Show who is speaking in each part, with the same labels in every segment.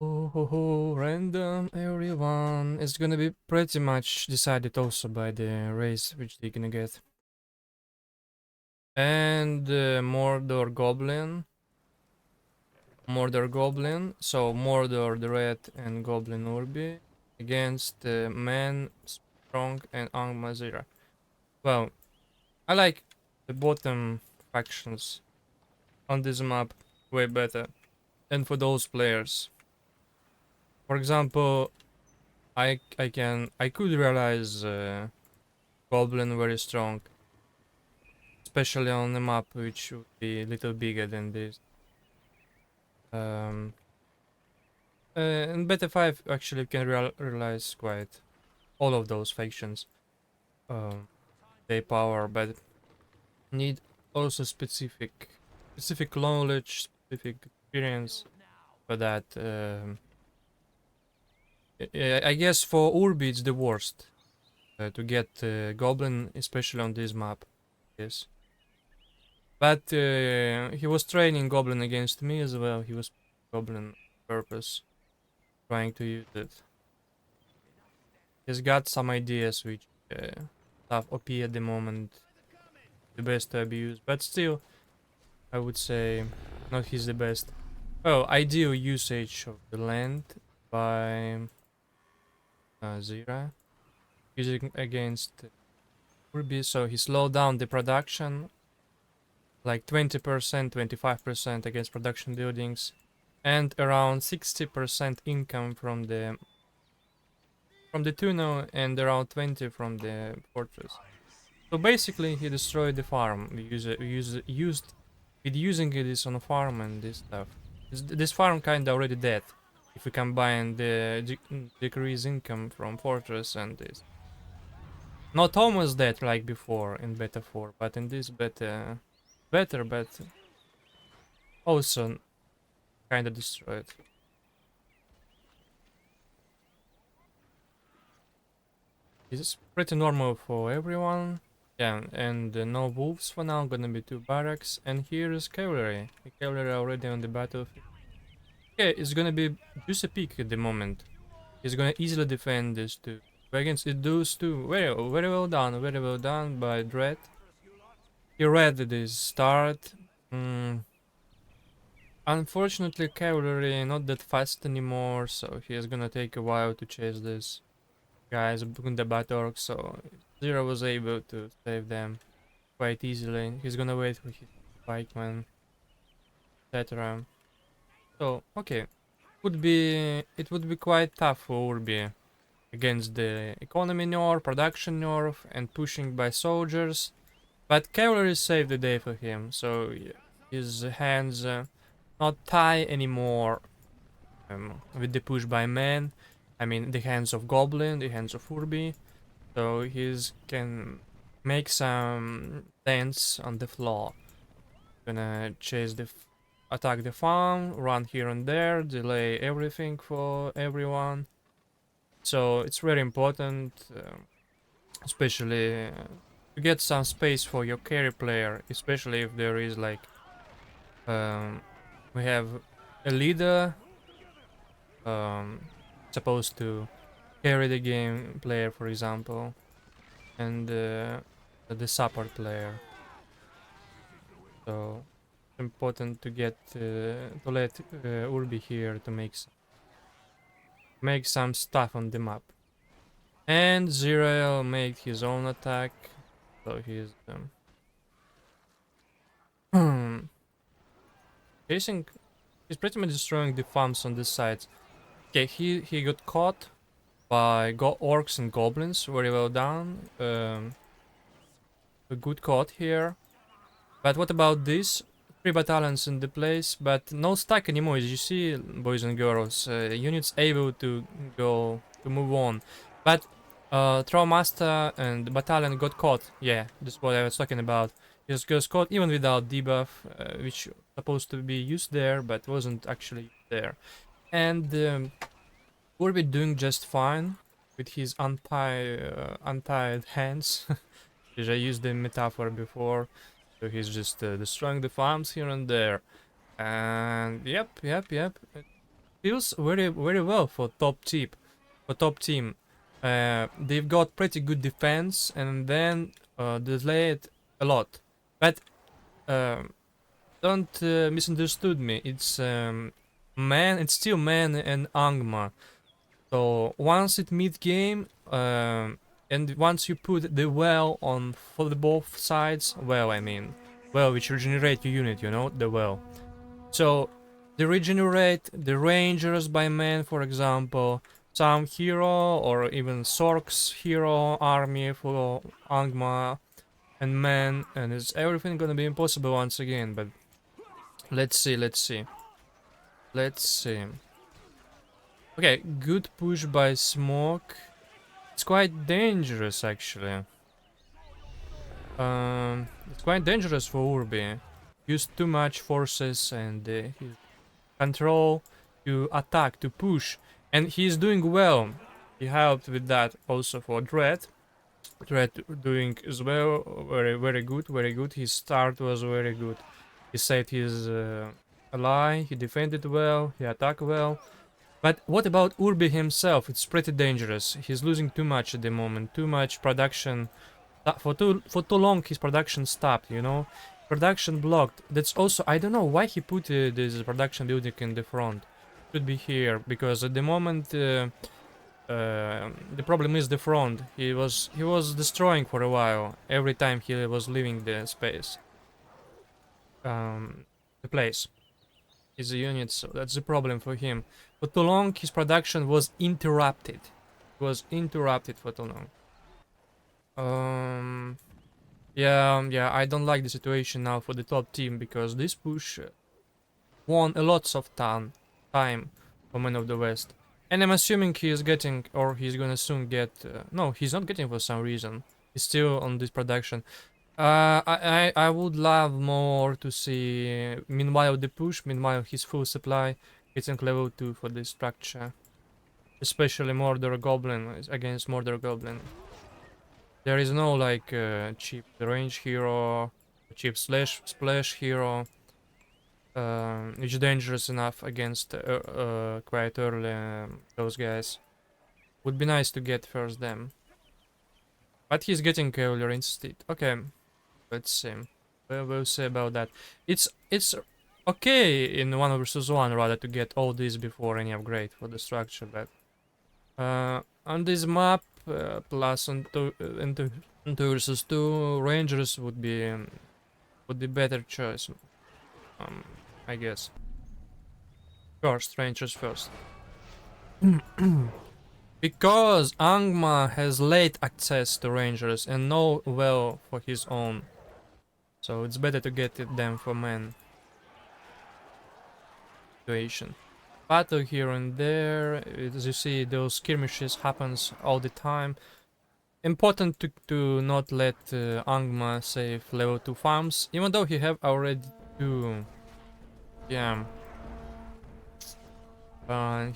Speaker 1: Oh, random everyone. It's gonna be pretty much decided also by the race which they're gonna get. And Mordor Goblin, so Mordor the Red and Goblin Urbi against Man, Strong and Smok&Zira. Well, I like the bottom factions on this map way better. And for those players, for example, I could realize Goblin very strong, especially on the map which would be a little bigger than this. Um, in Beta 5 actually you can realize quite all of those factions. Um, they power, but need also specific knowledge, specific experience for that. I guess for Urbi it's the worst to get Goblin, especially on this map. Yes. But he was training Goblin against me as well. He was Goblin on purpose, trying to use it. He's got some ideas which have OP at the moment, the best to abuse, but still, I would say not he's the best. Oh, ideal usage of the land by Zira, using against Ruby, so he slowed down the production like 20%, 25% against production buildings, and around 60% income from the tunnel and around 20 from the fortress. So basically, he destroyed the farm. With using this on a farm and this stuff. This farm kinda already dead. If we combine the decreased income from fortress and this. Not almost dead like before in beta 4, but in this beta better, but also kinda destroyed. This is pretty normal for everyone. Yeah, and no wolves for now, gonna be 2 barracks, and here is cavalry. The cavalry already on the battlefield. Yeah, it's gonna be just a peak at the moment. He's gonna easily defend this two. Against those two, very well done by Dread. He read this start. Unfortunately, cavalry not that fast anymore, so he's gonna take a while to chase this guys in the Batorg, so Zero was able to save them quite easily. He's gonna wait for his pikeman, etc. So, okay. It would be quite tough for Urbi against the economy nerf, production nerf, and pushing by soldiers. But cavalry saved the day for him, so his hands not tie anymore with the push by men. I mean, the hands of Goblin, the hands of Urbi. So he's can make some dents on the floor. Gonna chase attack the farm, run here and there, delay everything for everyone. So it's very important, especially to get some space for your carry player, especially if there is like we have a leader supposed to carry the game player, for example, and the support player. So it's important to get to let Urbi here to make some stuff on the map. And Zero made his own attack, so he's chasing. He's pretty much destroying the farms on this side. Okay, he got caught by orcs and goblins. Very well done. A good caught here. But what about this? 3 battalions in the place, but no stack anymore. As you see, boys and girls, units able to move on. But Trollmaster and the battalion got caught. Yeah, that's what I was talking about. He was caught even without debuff, which supposed to be used there, but wasn't actually there. And Urbi doing just fine with his untied hands. Because I used the metaphor before. So he's just destroying the farms here and there. And yep. feels very well for top team. They've got pretty good defense and then delayed a lot. But don't misunderstood me. It's man. It's still man and Angma. So once it mid game, and once you put the well on for the both sides, well, I mean, well, which regenerate your unit, you know, the well. So they regenerate the rangers by man, for example, some hero or even Sork's hero army for Angma and man, and it's everything gonna be impossible once again. But let's see, let's see, let's see. Okay, good push by Smoke. It's quite dangerous actually. It's quite dangerous for Urbi. Used too much forces and his control to attack, to push, and he's doing well. He helped with that also for Dread. Dread doing as well, very good, very good. His start was very good. He saved his ally, he defended well, he attacked well. But what about Urbi himself? It's pretty dangerous. He's losing too much at the moment, too much production. For too long his production stopped, you know? Production blocked. That's also, I don't know why he put this production building in the front. Should be here, because at the moment the problem is the front. He was destroying for a while every time he was leaving the space. The place. His unit, so that's the problem for him. For too long his production was interrupted. It was interrupted for too long. Yeah, I don't like the situation now for the top team, because this push won a lot of time for Man of the West. And I'm assuming he is getting, or he's gonna soon get, no, he's not getting for some reason. He's still on this production. I would love more to see, meanwhile the push, meanwhile his full supply, getting level 2 for this structure. Especially Murder Goblin, against Murder Goblin. There is no like cheap range hero, cheap splash hero, which is dangerous enough against quite early those guys. Would be nice to get first them. But he's getting cavalry instead. Okay, let's see. We'll see about that. It's okay in 1 versus 1 rather to get all this before any upgrade for the structure, but on this map plus on 2 versus 2 rangers would be better choice, I guess. First, rangers first. Because Angma has late access to rangers and no well for his own, so it's better to get them for man situation. Battle here and there, as you see, those skirmishes happens all the time. Important to not let Angma save level 2 farms, even though he have already 2. Yeah.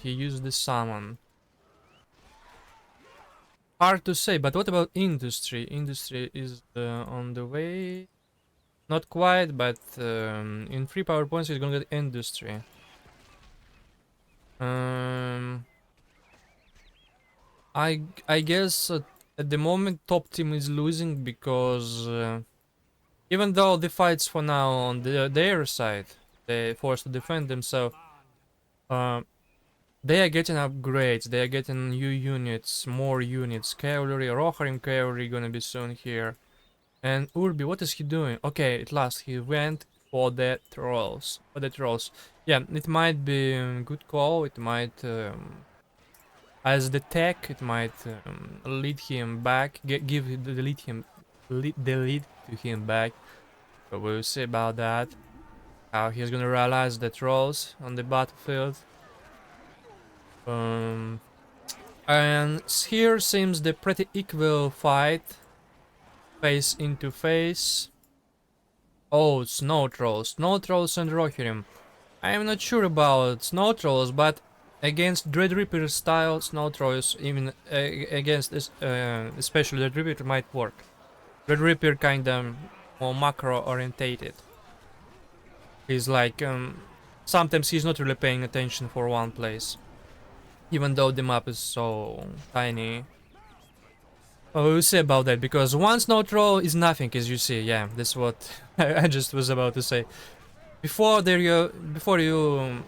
Speaker 1: He used the summon. Hard to say, but what about industry? Industry is on the way. Not quite, but in 3 power points he's gonna get industry. I guess at the moment top team is losing because even though the fights for now on their side, they forced to defend themselves, they are getting upgrades, they are getting new units, more units, cavalry, Rohirrim cavalry gonna be soon here. And Urbi, what is he doing? Okay, at last he went for the trolls. Yeah, it might be a good call, it might as the tech, it might lead him back, give the lead to him back. But we'll see about that. How he's gonna realize the trolls on the battlefield. And here seems the pretty equal fight, face into face. Oh, snow trolls and Rohirrim. I am not sure about snow trolls, but against Dread Reaper style snow trolls, even against this, especially Dread Reaper might work. Dread Reaper kinda more macro orientated. He's like sometimes he's not really paying attention for one place, even though the map is so tiny. Oh, we'll see about that, because one snow troll is nothing, as you see. Yeah, that's what I just was about to say. Before you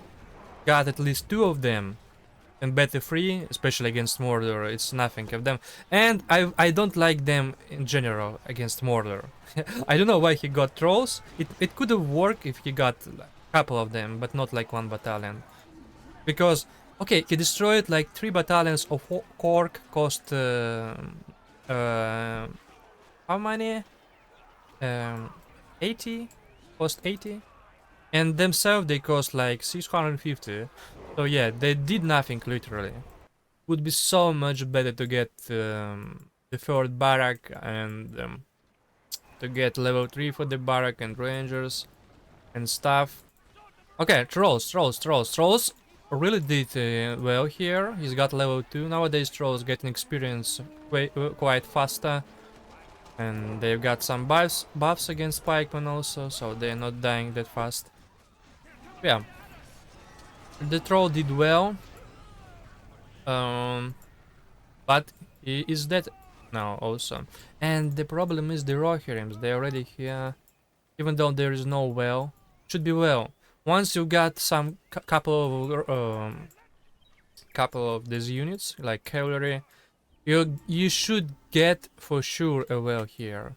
Speaker 1: got at least two of them, and better three, especially against Mordor, it's nothing of them. And I don't like them in general against Mordor. I don't know why he got trolls. It could have worked if he got a couple of them, but not like one battalion. Because, okay, he destroyed like 3 battalions of Cork, cost uh, how many? Um, 80? Cost 80? And themselves they cost like 650. So yeah, they did nothing literally. Would be so much better to get the third barrack and to get level 3 for the barrack and rangers and stuff. Okay, trolls really did well here. He's got level 2. Nowadays trolls getting experience quite faster. And they've got some buffs against pikemen also, so they're not dying that fast. Yeah, the troll did well. Um, but he is dead now also. And the problem is the Rohirrims. They're already here, even though there is no well. Should be well. Once you got some couple of these units like cavalry, you should get for sure a well here.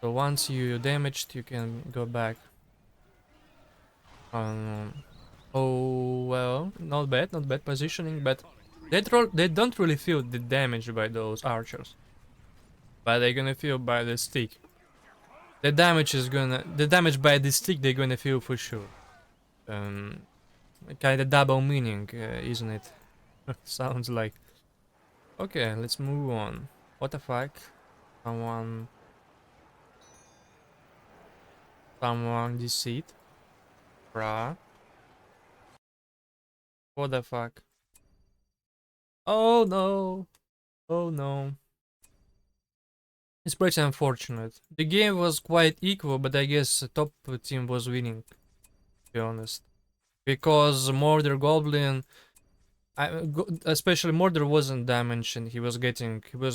Speaker 1: So once you damaged, you can go back. Um, oh well, not bad positioning, but they don't really feel the damage by those archers, but they're gonna feel by the stick. The damage by the stick they're gonna feel for sure. Um, kind of double meaning, isn't it? Sounds like. Okay, let's move on. What the fuck? Someone, someone deceit, bruh. What the fuck? Oh no! Oh no! It's pretty unfortunate. The game was quite equal, but I guess the top team was winning, to be honest. Because Mordor Goblin, especially Mordor wasn't damaged and he was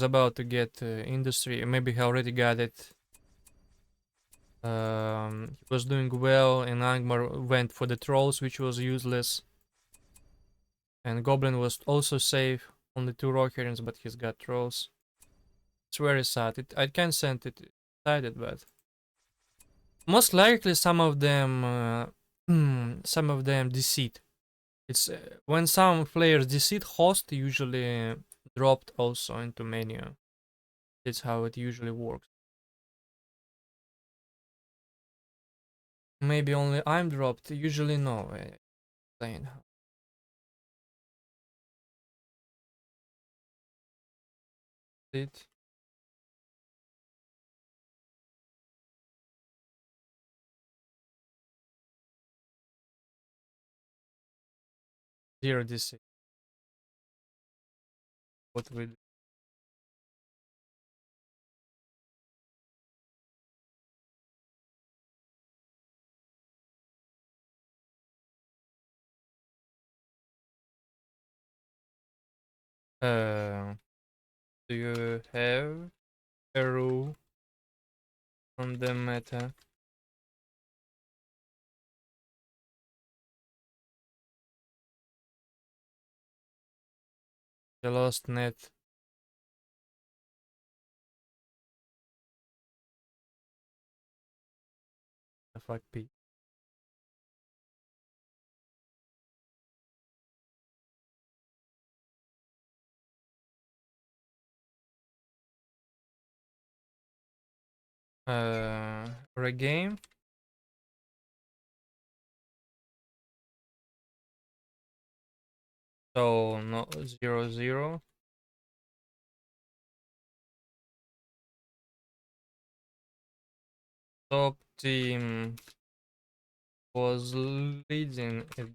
Speaker 1: about to get industry, maybe he already got it. He was doing well and Angmar went for the trolls, which was useless. And Goblin was also safe, only 2 Rohirrims, but he's got trolls. It's very sad. I can't send it decided, but most likely some of them deceit. It's when some players deceit, host usually dropped also into menu. That's how it usually works. Maybe only I'm dropped. Usually no. Saying how it 0 deceit. What we do. Uh, do you have a rule on the meta? The lost net. The fuck P. Regame. So no 0-0. Top team was leading it.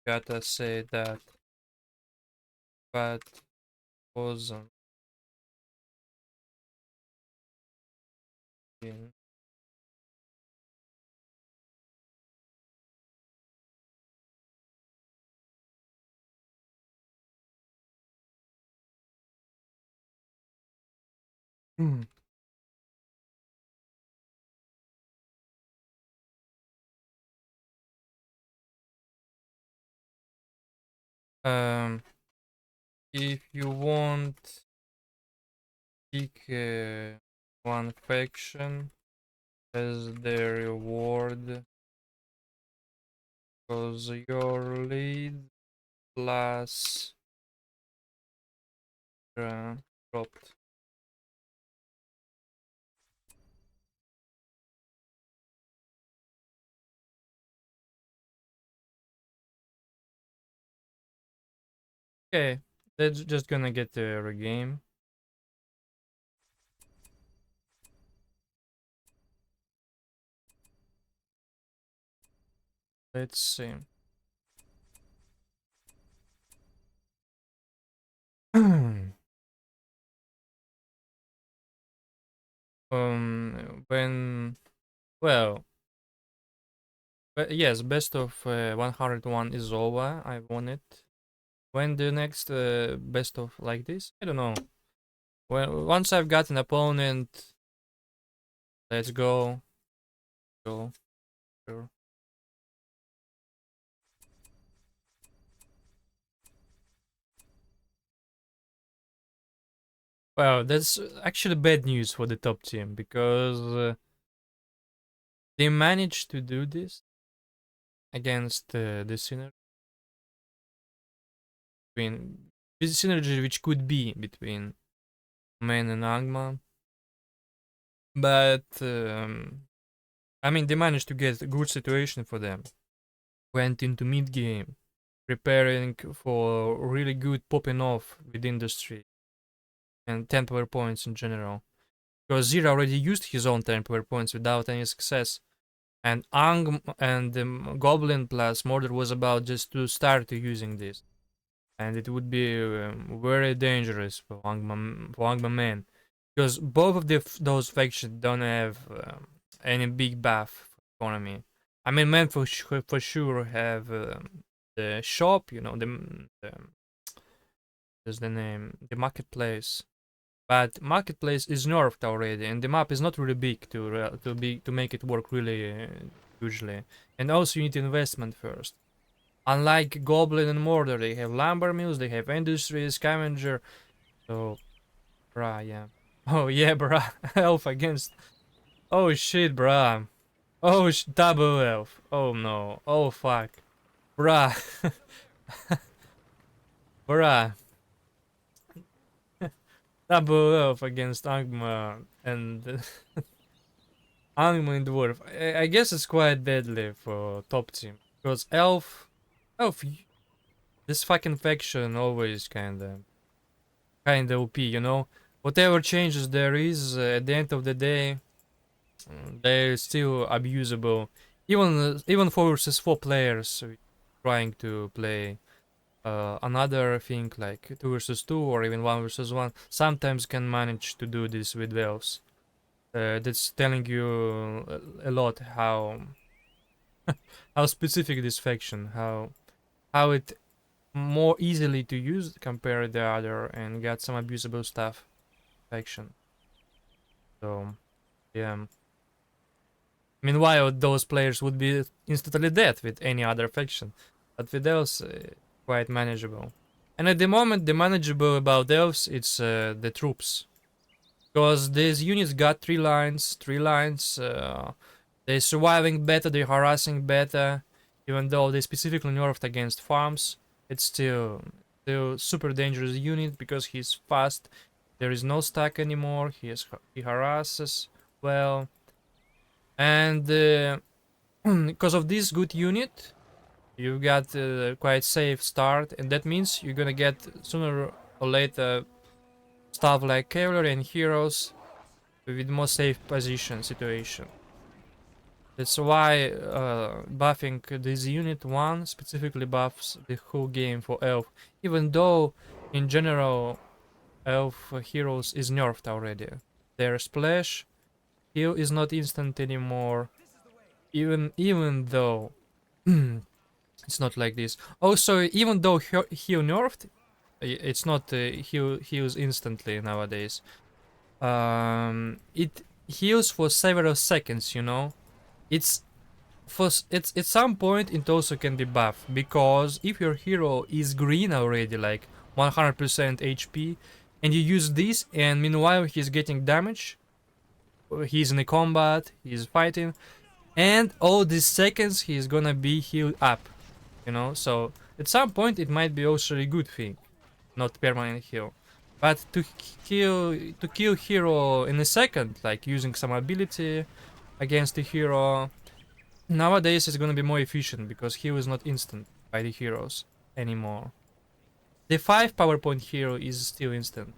Speaker 1: Gotta say that, but wasn't in Hmm. Um, if you want, pick one faction as their reward, because your lead class dropped. Okay, that's just gonna get a game. Let's see. When, well, but yes, best of 101 is over. I won it. When the next best of like this? I don't know. Well, once I've got an opponent, let's go. Go. Sure. Well, that's actually bad news for the top team because they managed to do this against the synergy between this synergy which could be between Man and Agma, but I mean they managed to get a good situation for them. Went into mid game, preparing for really good popping off with industry and 10 power points in general. Because Zira already used his own 10 power points without any success. And Ang and Goblin plus Murder was about just to start using this. And it would be very dangerous for Angma Man. Because both of those factions don't have any big buff for economy. I mean, men for sure have the shop, you know, the is the name, the marketplace. But marketplace is nerfed already, and the map is not really big to make it work really hugely. And also, you need investment first. Unlike Goblin and Murder, they have lumber mills, they have industry, scavenger. So, bruh, yeah. Oh yeah, bruh. Elf against. Oh shit, bruh. Oh, double elf. Oh no. Oh fuck. Bruh. Bruh. Double elf against Angma and Angma and Dwarf. I guess it's quite deadly for top team. Because elf, this fucking faction always kinda OP, you know? Whatever changes there is, at the end of the day, they're still abusable. Even 4 versus 4 players trying to play another thing like 2 versus 2 or even 1 versus 1 sometimes can manage to do this with elves. That's telling you a lot how specific this faction, how it more easily to use compared to the other and got some abusable stuff faction. So yeah. Meanwhile, those players would be instantly dead with any other faction, but with elves, quite manageable. And at the moment, the manageable about elves, it's the troops. Because these units got 3 lines, they're surviving better, they're harassing better, even though they specifically nerfed against farms. It's still super dangerous unit because he's fast. There is no stack anymore. He harasses well, and because of this good unit, you got quite safe start, and that means you're gonna get sooner or later stuff like cavalry and heroes with more safe position situation. That's why buffing this unit 1 specifically buffs the whole game for elf, even though in general elf heroes is nerfed already. Their splash heal is not instant anymore, even though it's not like this. Also, even though heal nerfed, it's not heals instantly nowadays. it heals for several seconds, you know. It's it's at some point it also can be buffed, because if your hero is green already, like 100% HP, and you use this and meanwhile he's getting damage, he's in a combat, he's fighting, and all these seconds he's gonna be healed up, you know. So at some point it might be also a good thing, not permanent heal. But to kill hero in a second, like using some ability against the hero, nowadays it's gonna be more efficient because heal is not instant by the heroes anymore. The 5 PowerPoint hero is still instant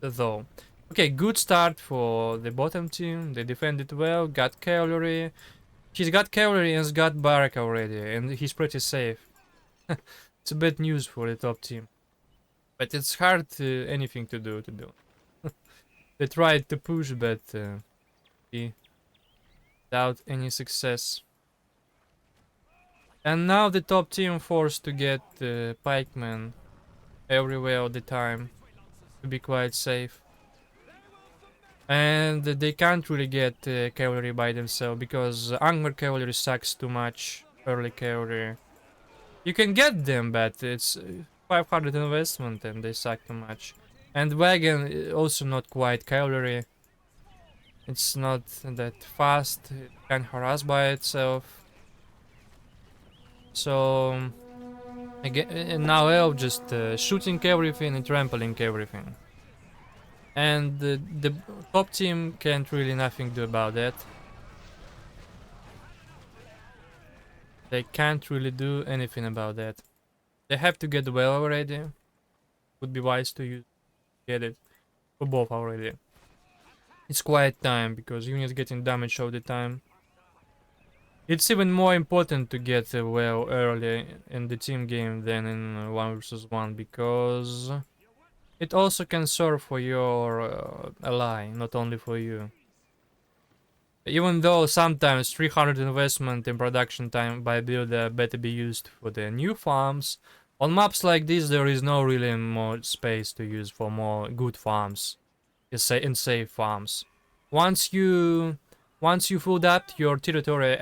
Speaker 1: though. Okay, good start for the bottom team. They defended well, got cavalry. He's got cavalry and he's got barrack already, and he's pretty safe. It's a bad news for the top team. But it's hard anything to do, to be honest. They tried to push, but without any success. And now the top team forced to get pikemen everywhere all the time to be quite safe. And they can't really get cavalry by themselves because armored cavalry sucks too much. Early cavalry. You can get them, but it's 500 investment and they suck too much. And wagon also not quite cavalry. It's not that fast. It can harass by itself. So again, now elf just shooting everything and trampling everything. And the top team can't really nothing do about that. They can't really do anything about that. They have to get well already. Would be wise to get it for both already. It's quiet time because units getting damaged all the time. It's even more important to get well early in the team game than in 1 versus 1, because it also can serve for your ally, not only for you. Even though sometimes 300 investment in production time by builder better be used for the new farms, on maps like this there is no really more space to use for more good farms, and safe farms. Once you filled up your territory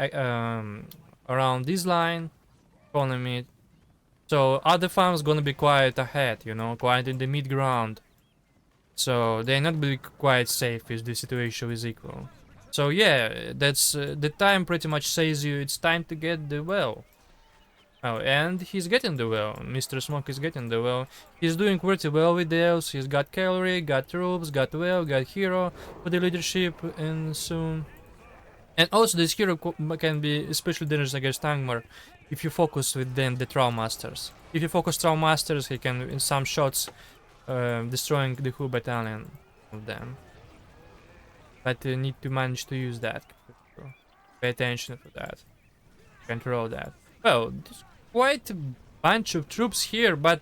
Speaker 1: around this line, economy, so other farms gonna be quite ahead, you know, quite in the mid ground. So they're not be quite safe if the situation is equal. So yeah, that's the time pretty much says you it's time to get the well. Oh, and he's getting the well. Mr. Smoke is getting the well. He's doing pretty well with the elves. He's got cavalry, got troops, got well, got hero for the leadership, and soon. And also this hero can be especially dangerous against Angmar if you focus with them the Troll Masters. If you focus Troll Masters, he can in some shots destroying the whole battalion of them. But you need to manage to use that. Pay attention for that. Control that. Well, there's quite a bunch of troops here, but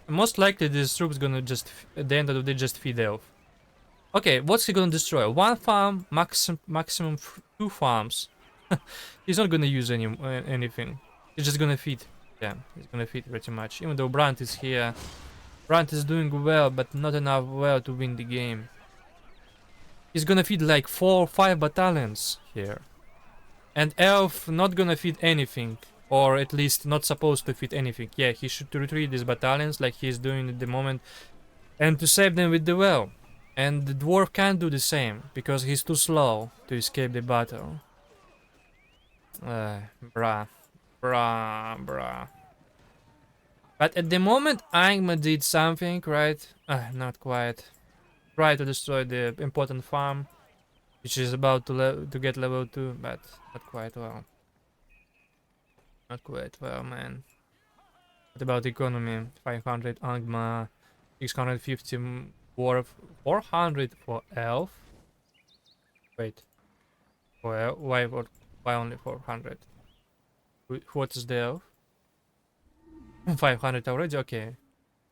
Speaker 1: most likely these troops gonna just, at the end of the day, just feed elf. Okay, what's he gonna destroy? One farm, maximum 2 farms. He's not gonna use anything. He's just gonna feed. Yeah, he's gonna feed pretty much. Even though Brandt is here. Brandt is doing well, but not enough well to win the game. He's gonna feed like 4 or 5 battalions here. And elf not gonna feed anything. Or at least not supposed to feed anything. Yeah, he should retreat these battalions like he's doing at the moment. And to save them with the well. And the dwarf can't do the same, because he's too slow to escape the battle. Bruh. But at the moment, Angma did something, right? Not quite. Try to destroy the important farm, which is about to get level 2, but not quite well. Not quite well, man. What about economy? 500 Angma, 650 dwarf, 400 for elf. Wait, why only 400? What is the elf? 500 already. Okay,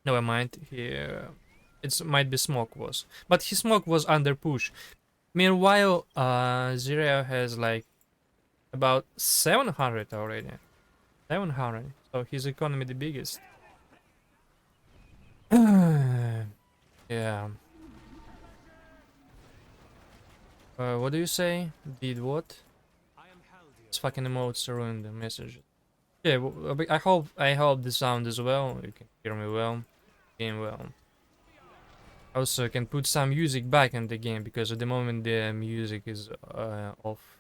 Speaker 1: never mind. Here, it might be Smoke was, but his Smoke was under push. Meanwhile, Zira has like about 700 already. 700. So his economy the biggest. Yeah. What do you say? Did what? It's fucking emotes ruined the message. Yeah, I hope the sound is well. You can hear me well, game well. Also, I can put some music back in the game because at the moment the music is off.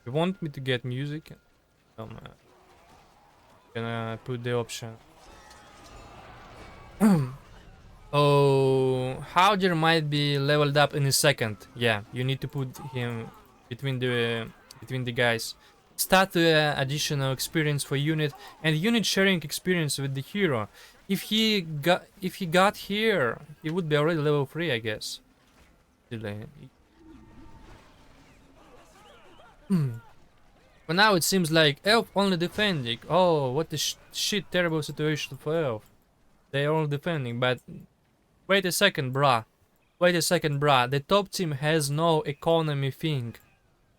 Speaker 1: You want me to get music? I'm gonna put the option. Oh, Howder might be leveled up in a second. Yeah, you need to put him between the guys. Start additional experience for unit and unit sharing experience with the hero. If he got here, he would be already level 3, I guess. Delay. But now it seems like Elf only defending. Oh, what a shit terrible situation for Elf. They are all defending, but wait a second, bruh. Wait a second, bruh. The top team has no economy thing.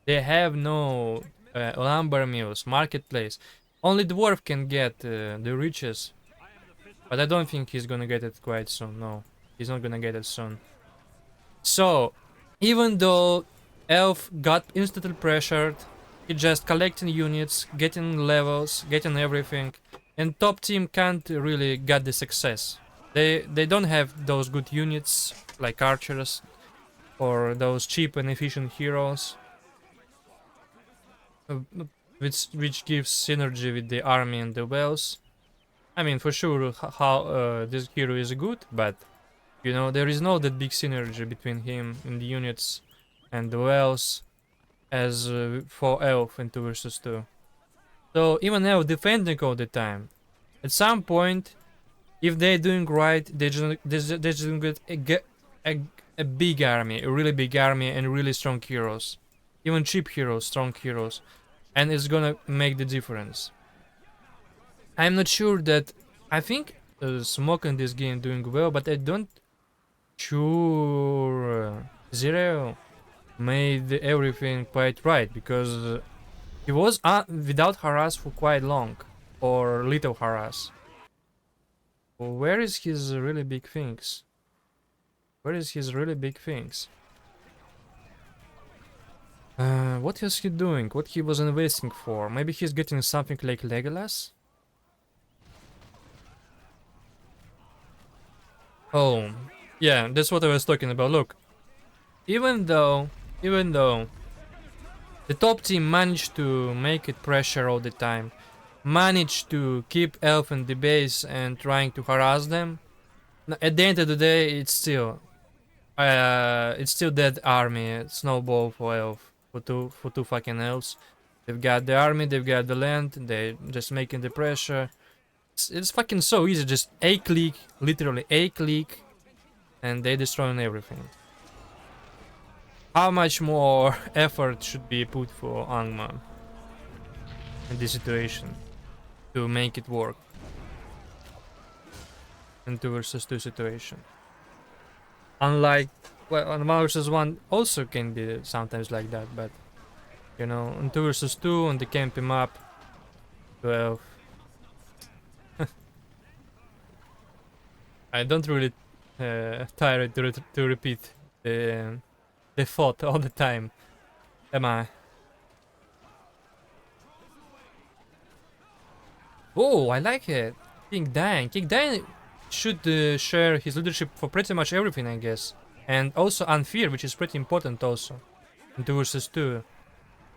Speaker 1: They have no lumber mills, marketplace. Only dwarf can get the riches. But I don't think he's gonna get it quite soon. No, he's not gonna get it soon. So, even though Elf got instantly pressured, he just collecting units, getting levels, getting everything, and top team can't really get the success. They don't have those good units like archers or those cheap and efficient heroes, uh, which gives synergy with the army and the wells. I mean, for sure, how this hero is good, but you know there is no that big synergy between him and the units and the wells as for Elf in 2 versus 2. So even Elf defending all the time, at some point, if they're doing right, they're just gonna get a big army, a really big army, and really strong heroes, even cheap heroes, strong heroes, and it's gonna make the difference. I'm not sure that. I think Smok in this game doing well, but I don't sure Zero made everything quite right because he was without harass for quite long or little harass. Where is his really big things? Where is his really big things? What is he doing? What he was investing for? Maybe he's getting something like Legolas? Oh, yeah, that's what I was talking about. Look, even though the top team managed to make it pressure all the time, managed to keep Elf in the base and trying to harass them, at the end of the day, it's still dead army. Snowball for Elf for two fucking elves. They've got the army, they've got the land, they're just making the pressure. It's fucking so easy. Just a click, literally a click, and they destroying everything. How much more effort should be put for Angman in this situation to make it work in 2 versus 2 situation? Unlike, well, on 1 versus 1 also can be sometimes like that, but you know, in 2 versus 2 on the camp him up 12. I don't really tire to repeat the thought all the time, am I? Oh, I like it. King Dan. King Dan should share his leadership for pretty much everything, I guess. And also Unfear, which is pretty important also. In 2 versus 2.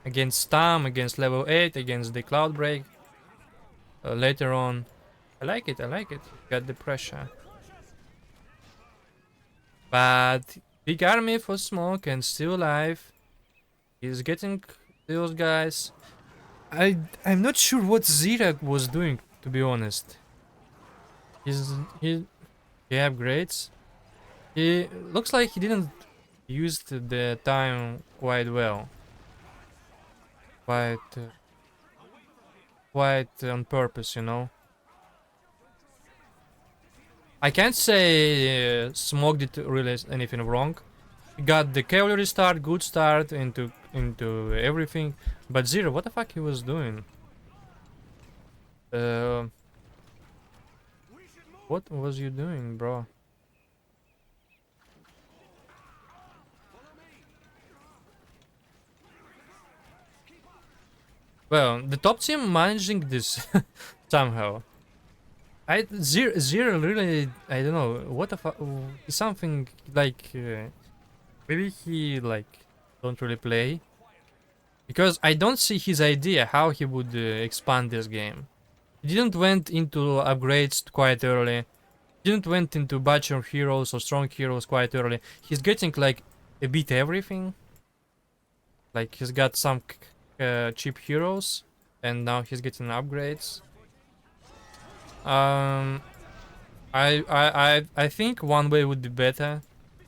Speaker 1: Against Stam, against level 8, against the Cloudbreak. Later on. I like it, I like it. Got the pressure. But big army for Smoke and still alive. He's getting those guys. I'm not sure what Zira was doing, to be honest. He upgrades. He looks like he didn't use the time quite well. Quite quite on purpose, you know. I can't say Smoke did really anything wrong. He got the cavalry start, good start into everything. But Zero, what the fuck he was doing? What was you doing, bro? Well, the top team managing this somehow. Zero really, I don't know, what the fuck, something like, maybe he, like, don't really play. Because I don't see his idea how he would expand this game. He didn't went into upgrades quite early. Didn't went into batch of heroes or strong heroes quite early. He's getting like a bit everything. Like he's got some cheap heroes, and now he's getting upgrades. Um, I think one way would be better,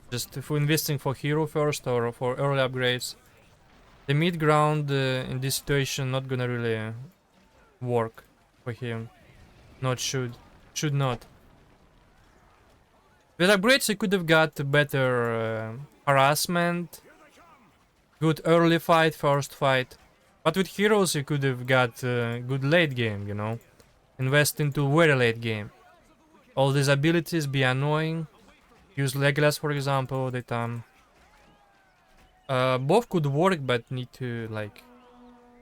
Speaker 1: just for investing for hero first or for early upgrades. The mid ground in this situation not gonna really work for him. Not should not. With upgrades, he could have got better harassment, good early fight, first fight. But with heroes, you could have got good late game, you know? Invest into very late game. All these abilities be annoying. Use Legolas, for example, all the time. Both could work, but need to, like,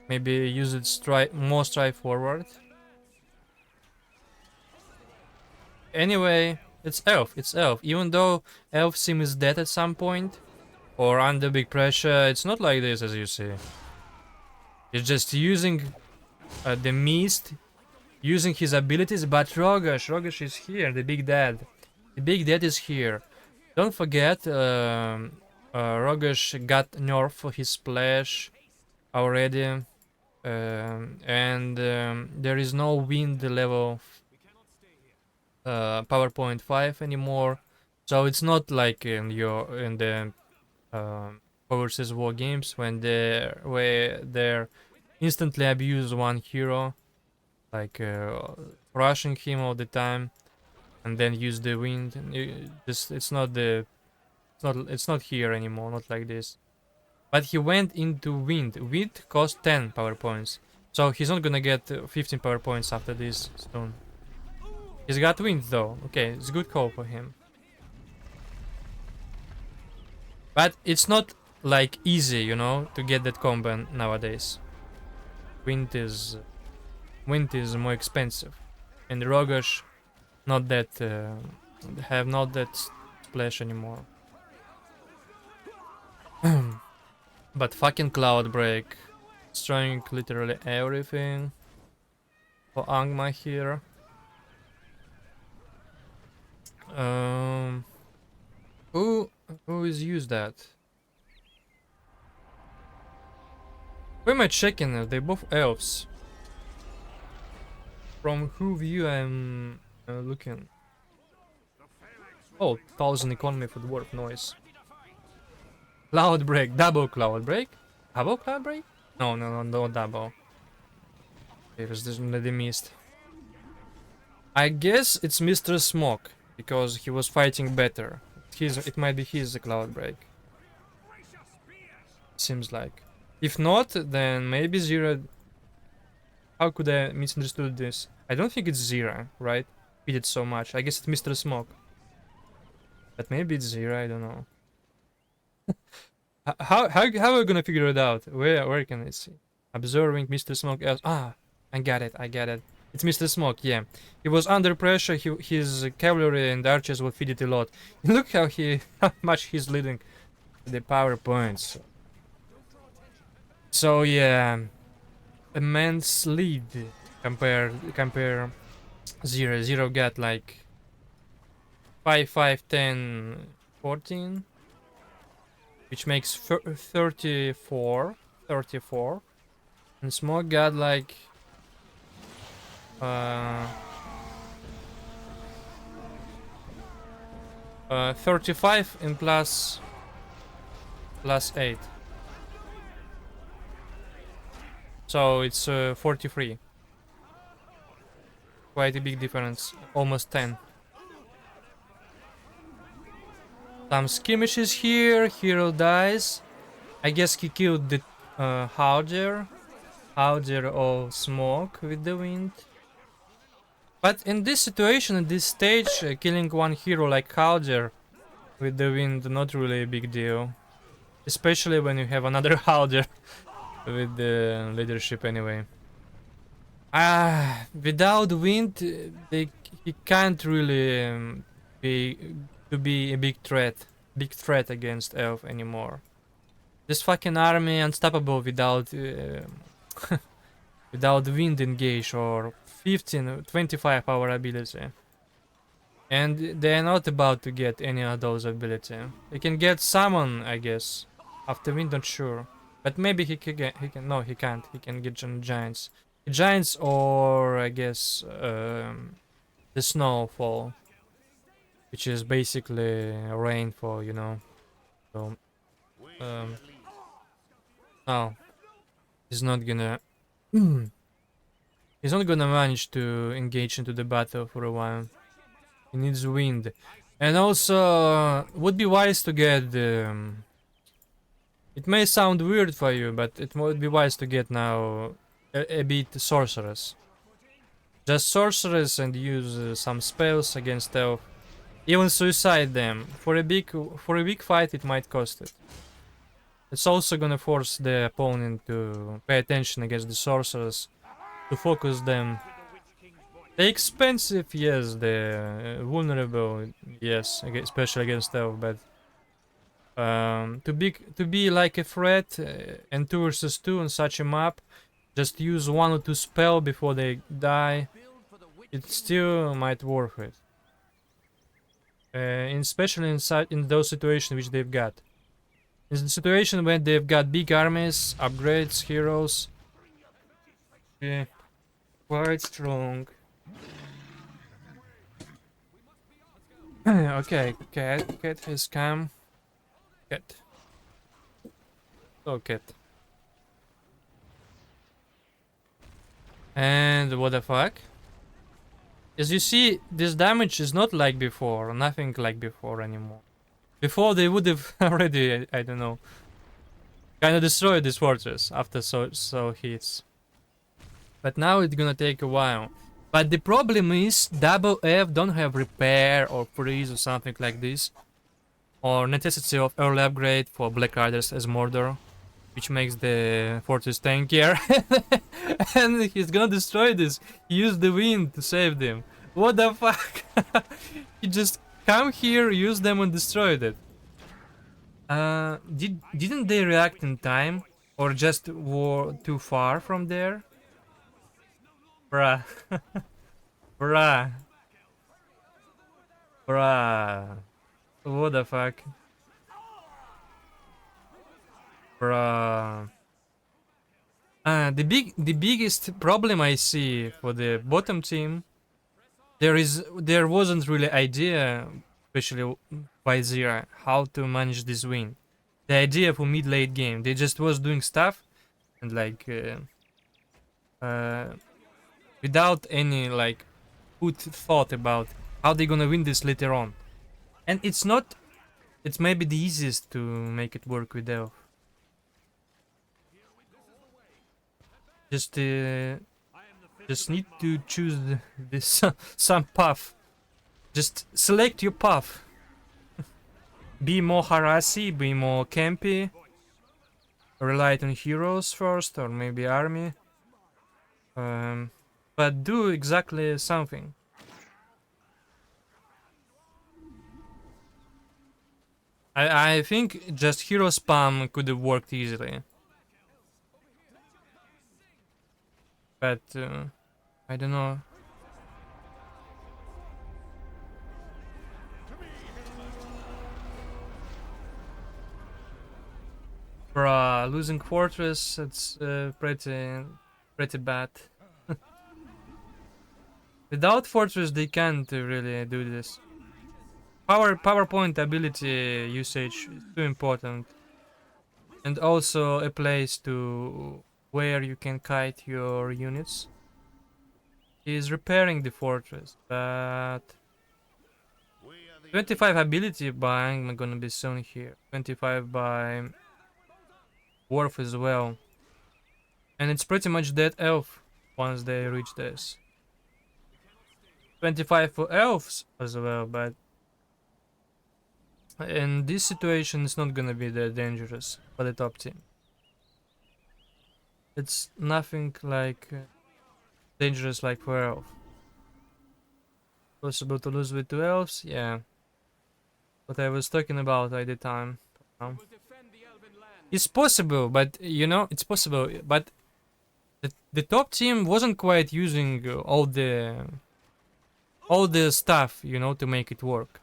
Speaker 1: maybe use it more straightforward. Anyway, it's Elf, it's Elf. Even though Elf sim is dead at some point, or under big pressure, it's not like this, as you see. He's just using the mist, using his abilities, but Rogash is here, the big dad. The big dad is here. Don't forget, Rogash got nerf for his splash already. And there is no wind level PowerPoint 5 anymore. So it's not like in the Overseas War games when they're instantly abuse one hero, like rushing him all the time, and then use the wind. It's not here anymore, not like this. But he went into wind. Wind cost 10 power points, so he's not gonna get 15 power points after this soon. He's got wind though. Okay, it's a good call for him. But it's not like easy, you know, to get that combo nowadays. Wind is more expensive, and Rogash not that have not that splash anymore. But fucking Cloud Break, destroying literally everything for Angma here. Who is used that? Who am I checking? They're both elves. From who view I'm looking? Oh, 1000 economy for dwarf noise. Cloud break, double cloud break? Double cloud break? No, double. There's this the mist. I guess it's Mr. Smok, because he was fighting better. It might be his cloud break. Seems like. If not, then maybe Zira. How could I misunderstood this? I don't think it's Zira, right? We did so much. I guess it's Mr. Smok. But maybe it's Zira, I don't know. How are we gonna figure it out? Where can I see? Observing Mr. Smok else. Ah, I got it. It's Mr. Smok, yeah. He was under pressure, his cavalry and archers will feed it a lot. Look how much he's leading the power points. So yeah, immense lead compare Zero. Zero got like 5, 5, 10, 14, which makes 34, and Smok got like 35 and plus 8. So it's 43. Quite a big difference, almost 10. Some skirmishes here, hero dies. I guess he killed the Howder or Smok with the wind. But in this situation, in this stage, killing one hero like Howder with the wind, not really a big deal. Especially when you have another Howder with the leadership anyway. Without wind, he can't really be a big threat against elf anymore. This fucking army unstoppable without without wind engage or 15, 25 power ability. And they are not about to get any of those ability. They can get summon, I guess. After wind, not sure. But maybe he can get, no, he can't. He can get giants. Giants or, I guess, the snowfall. Which is basically rainfall, you know. So, no. He's not gonna... he's not gonna manage to engage into the battle for a while. He needs wind. And also, would be wise to get... it may sound weird for you, but it would be wise to get now a bit sorceress. Just sorceress and use some spells against elf. Even suicide them. For a big fight, it might cost it. It's also gonna force the opponent to pay attention against the sorcerers, to focus them. They're expensive, yes. They're vulnerable, yes, especially against elf. But to be like a threat and 2 versus 2 on such a map, just use 1 or 2 spell before they die. It still might worth it. Especially in those situations which they've got. In the situation when they've got big armies, upgrades, heroes. Yeah, quite strong. Okay, cat has come. Cat. Oh, cat. And what the fuck? As you see, this damage is not like before, nothing like before anymore. Before they would have already, I don't know, kind of destroyed this fortress after so hits. But now it's gonna take a while. But the problem is, double F don't have repair or freeze or something like this. Or necessity of early upgrade for Black Riders as Mordor, which makes the fortress tankier. And he's gonna destroy this. He used the wind to save them. What the fuck? He just come here, use them and destroyed it. Didn't they react in time? Or just were too far from there? Bruh. Bruh. Bruh. What the fuck? Bruh. The biggest problem I see for the bottom team, there wasn't really idea, especially by Zira, how to manage this win. The idea for mid-late game, they just was doing stuff and like without any like good thought about how they're gonna win this later on. And it's maybe the easiest to make it work with Elf. Just need to choose this some path. Just select your path. Be more harassy, be more campy. Rely on heroes first, or maybe army. But do exactly something. I think just hero spam could have worked easily. But I don't know. Bruh, losing fortress, it's pretty bad. Without fortress they can't really do this. PowerPoint ability usage is too important. And also a place to where you can kite your units. He is repairing the fortress, but 25 ability by I'm gonna be soon here. 25 by Worf as well. And it's pretty much dead elf once they reach this. 25 for elves as well, but in this situation it's not gonna be that dangerous for the top team. It's nothing like dangerous like for elf. Possible to lose with 2 elves? Yeah. What I was talking about at the time. It's possible, but you know, it's possible, but the top team wasn't quite using all the stuff, you know, to make it work.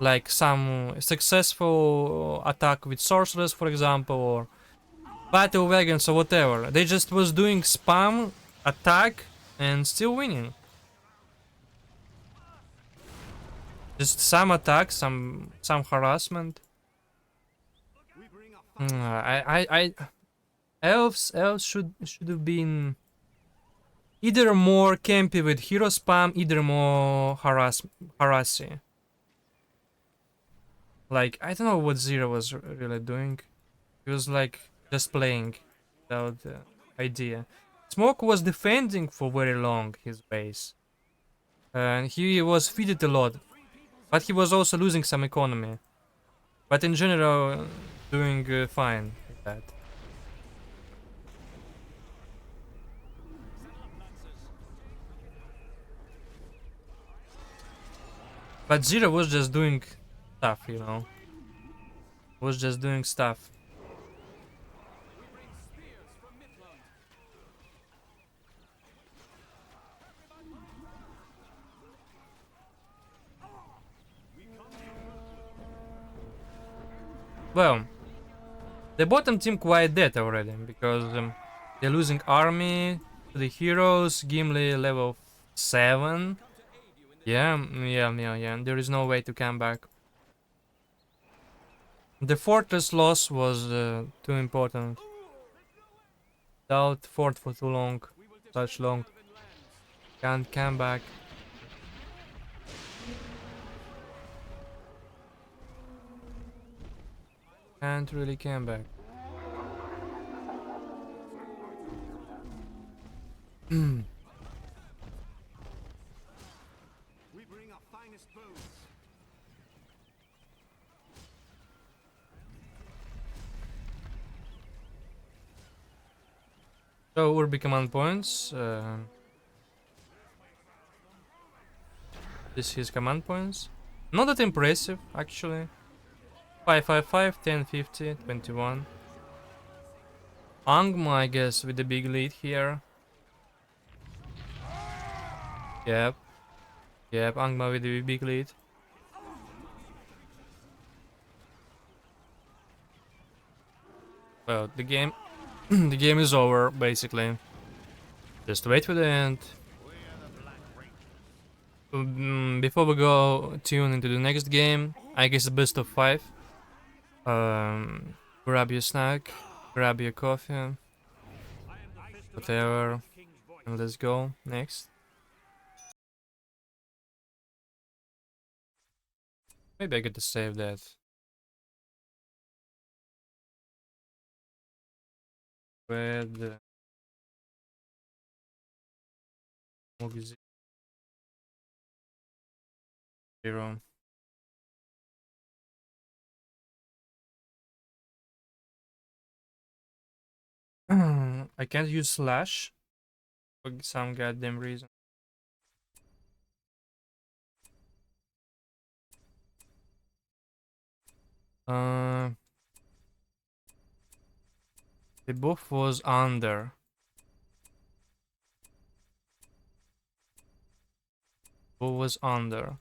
Speaker 1: Like some successful attack with sorcerers, for example, or battle wagons or whatever. They just was doing spam, attack, and still winning. Just some attack, some harassment. I elves should have been either more campy with hero spam, either more harassy. Like I don't know what Zira was really doing. He was like just playing without idea. Smoke was defending for very long his base, and he was feeded a lot, but he was also losing some economy. But in general, doing fine with that. But Zira was just doing stuff, you know. Was just doing stuff. Well, the bottom team quite dead already because they're losing army to the heroes. Gimli level 7. Yeah, yeah. There is no way to come back. The fortress loss was too important. Without fort for too long, such long, can't come back. Can't really come back. So Urbi command points. This is command points. Not that impressive, actually. 555, 10, 50, 21. Angma, I guess, with the big lead here. Yep, yep, Angma with the big lead. Well, the game, the game is over, basically. Just wait for the end. Before we go tune into the next game, I guess the best of 5. Grab your snack, grab your coffee, whatever, and let's go next. Maybe I get to save that. With Smok&Zira. I can't use slash for some goddamn reason. Uh, the buff was under. Buff was under.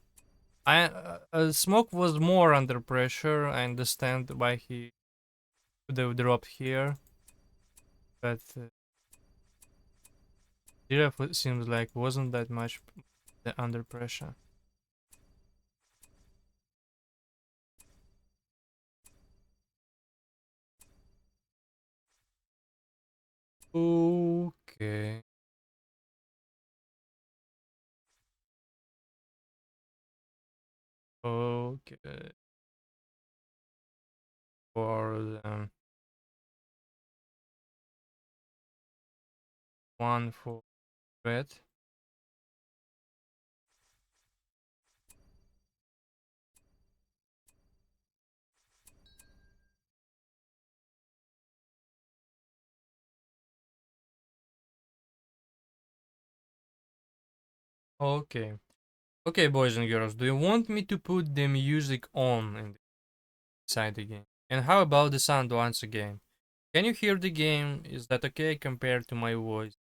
Speaker 1: Smoke was more under pressure. I understand why he could have dropped here, but Zira seems like wasn't that much under pressure. Okay. Okay. For the one for red. Okay. Okay, boys and girls, do you want me to put the music on inside the game? And how about the sound once again? Can you hear the game? Is that okay compared to my voice?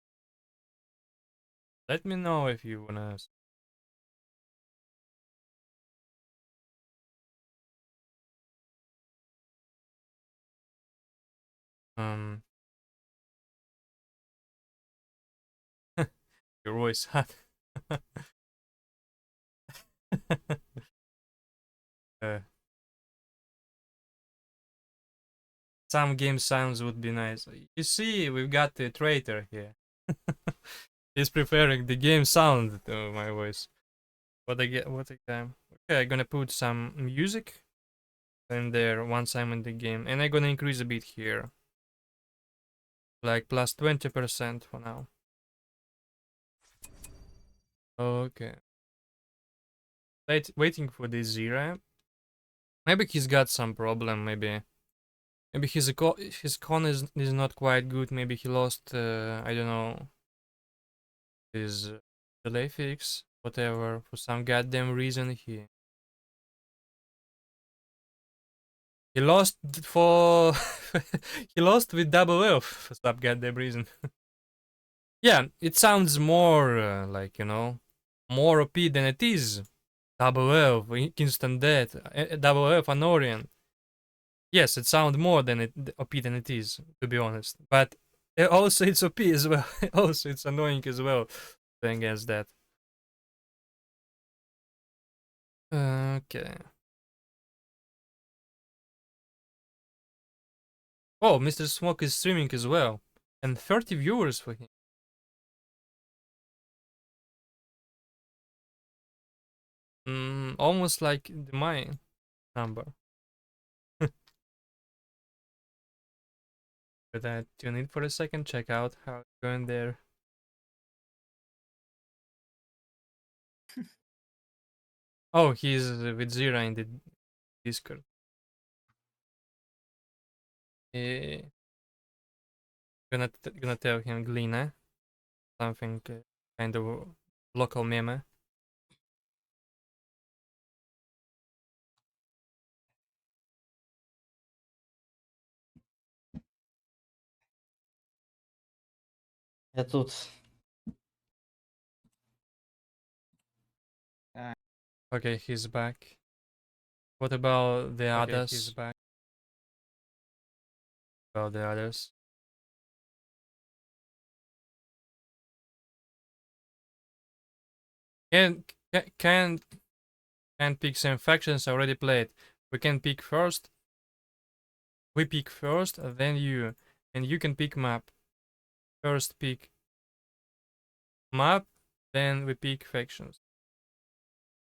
Speaker 1: Let me know if you wanna. Um, your voice hot. uh, some game sounds would be nice. You see, we've got the traitor here. He's preparing the game sound to my voice. What I get? What a time. Okay, I'm gonna put some music in there once I'm in the game, and I'm gonna increase a bit here, like plus 20% for now. Okay. Waiting for the Zira. Maybe he's got some problem. Maybe his con is not quite good. Maybe he lost. I don't know, his delay fix. Whatever. For some goddamn reason he lost for he lost with double F for some goddamn reason. Yeah, it sounds more like, more OP than it is. Double F, instant death, double F, Anorian. Yes, it sounds more than OP than it is, to be honest. But also it's OP as well. Also it's annoying as well playing against that. Okay. Oh, Mr. Smoke is streaming as well. And 30 viewers for him. Almost like my number. But tune in for a second, check out how it's going there. Oh, he's with Zira in the Discord. Eh, gonna tell him Glina, something kind of local meme.
Speaker 2: Я тут. А,
Speaker 1: Okay, he's back. What about the others? He's back. About the others. Can can can pick some factions already played. We can pick first. We pick first, then and you can pick map. First pick map, then we pick factions.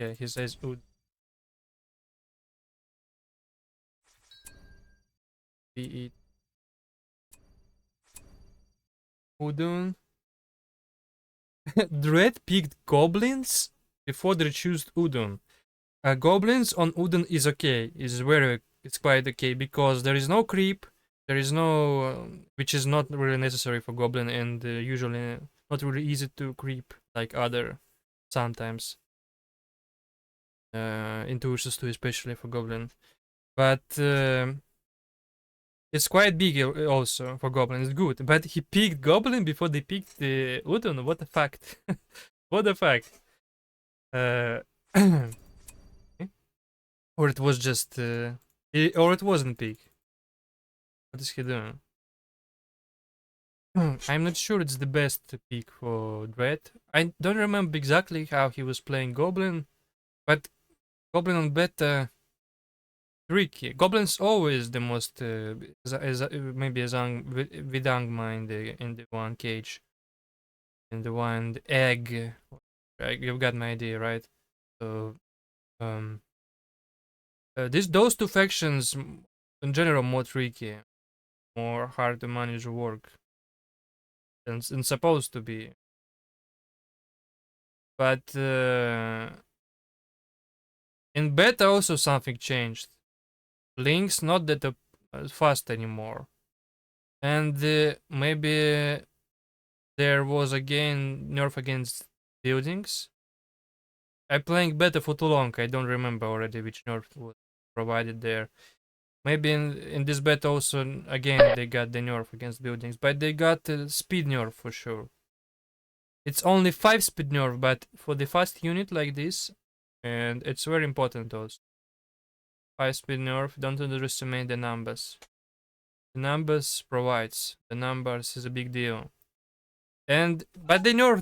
Speaker 1: Okay, he says Ud. We eat Udun. Dread picked goblins before they chose Udun. Goblins on Udun is okay. It's quite okay because there is no creep. There is no, which is not really necessary for goblin and usually not really easy to creep like other sometimes. Into Ursus 2 especially for goblin. But it's quite big also for goblin. It's good. But he picked goblin before they picked the Udun. What the fact? What the fact? Uh, or it was just, or it wasn't big. What is he doing? I'm not sure it's the best pick for Dread. I don't remember exactly how he was playing Goblin, but Goblin on beta tricky. Goblin's always the most maybe as Vidangma in the one cage, in the one egg. You've got my idea, right? So um, those two factions in general more tricky, more hard to manage work, and supposed to be. But in beta also something changed. Link's not that fast anymore. And maybe there was again nerf against buildings. I'm playing beta for too long. I don't remember already which nerf was provided there. Maybe in this beta also again they got the nerf against buildings, but they got speed nerf for sure. It's only 5 speed nerf, but for the fast unit like this, and it's very important also. 5 speed nerf, don't underestimate the numbers. The numbers provides. The numbers is a big deal. And but they were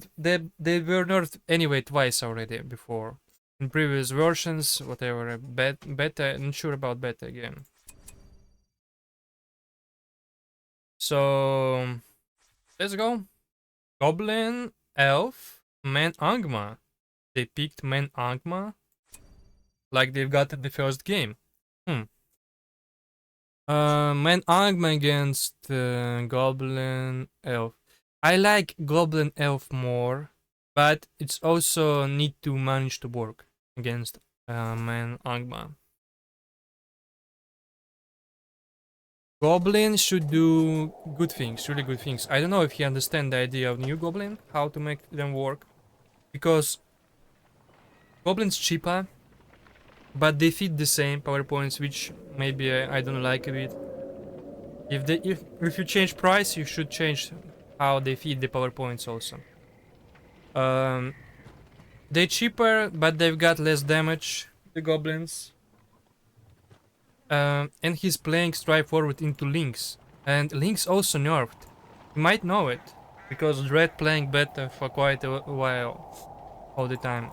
Speaker 1: nerfed anyway twice already before. In previous versions, whatever, beta, not sure about beta again. So let's go. Goblin, Elf, Man Angma. They picked Man Angma like they've got in the first game. Man Angma against Goblin, Elf. I like Goblin Elf more, but it's also need to manage to work against Man Angma. Goblin should do good things, really good things. I don't know if he understands the idea of new Goblin, how to make them work, because Goblin's cheaper, but they feed the same power points, which maybe I don't like a bit. If you change price, you should change how they feed the power points also. Um, they're cheaper, but they've got less damage. The goblins. And he's playing stride forward into Lynx, and Lynx also nerfed. You might know it because Dread playing better for quite a while, all the time.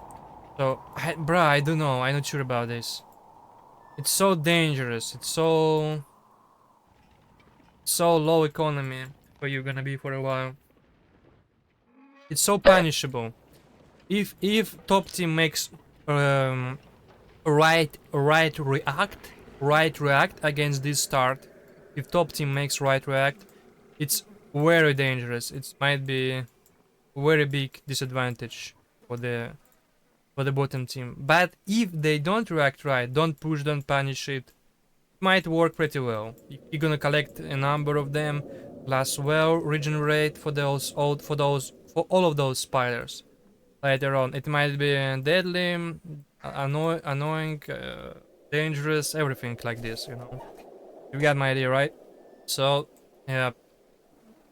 Speaker 1: So, bruh, I don't know. I'm not sure about this. It's so dangerous. It's so low economy for you gonna be for a while. It's so punishable. If top team makes right react against this start, if top team makes right react, it's very dangerous. It might be very big disadvantage for the bottom team. But if they don't react right, don't push, don't punish it, might work pretty well. You're gonna collect a number of them, plus well regenerate for all of those spiders later on. It might be deadly, annoying, dangerous, everything like this, you know. You got my idea, right? So, yeah.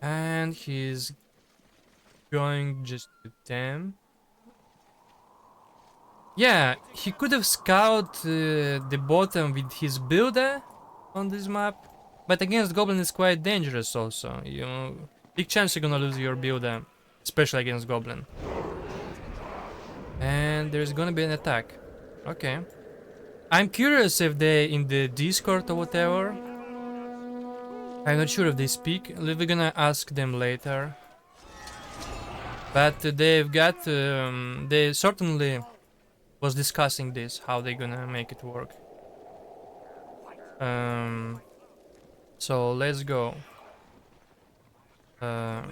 Speaker 1: And he's going just to 10. Yeah, he could have scouted the bottom with his builder on this map. But against Goblin is quite dangerous also. You know, big chance you're gonna lose your builder, especially against Goblin. And there's gonna be an attack. Okay. I'm curious if they in the Discord or whatever. I'm not sure if they speak. We're gonna ask them later. But they've got, they certainly was discussing this, how they gonna make it work. So let's go. The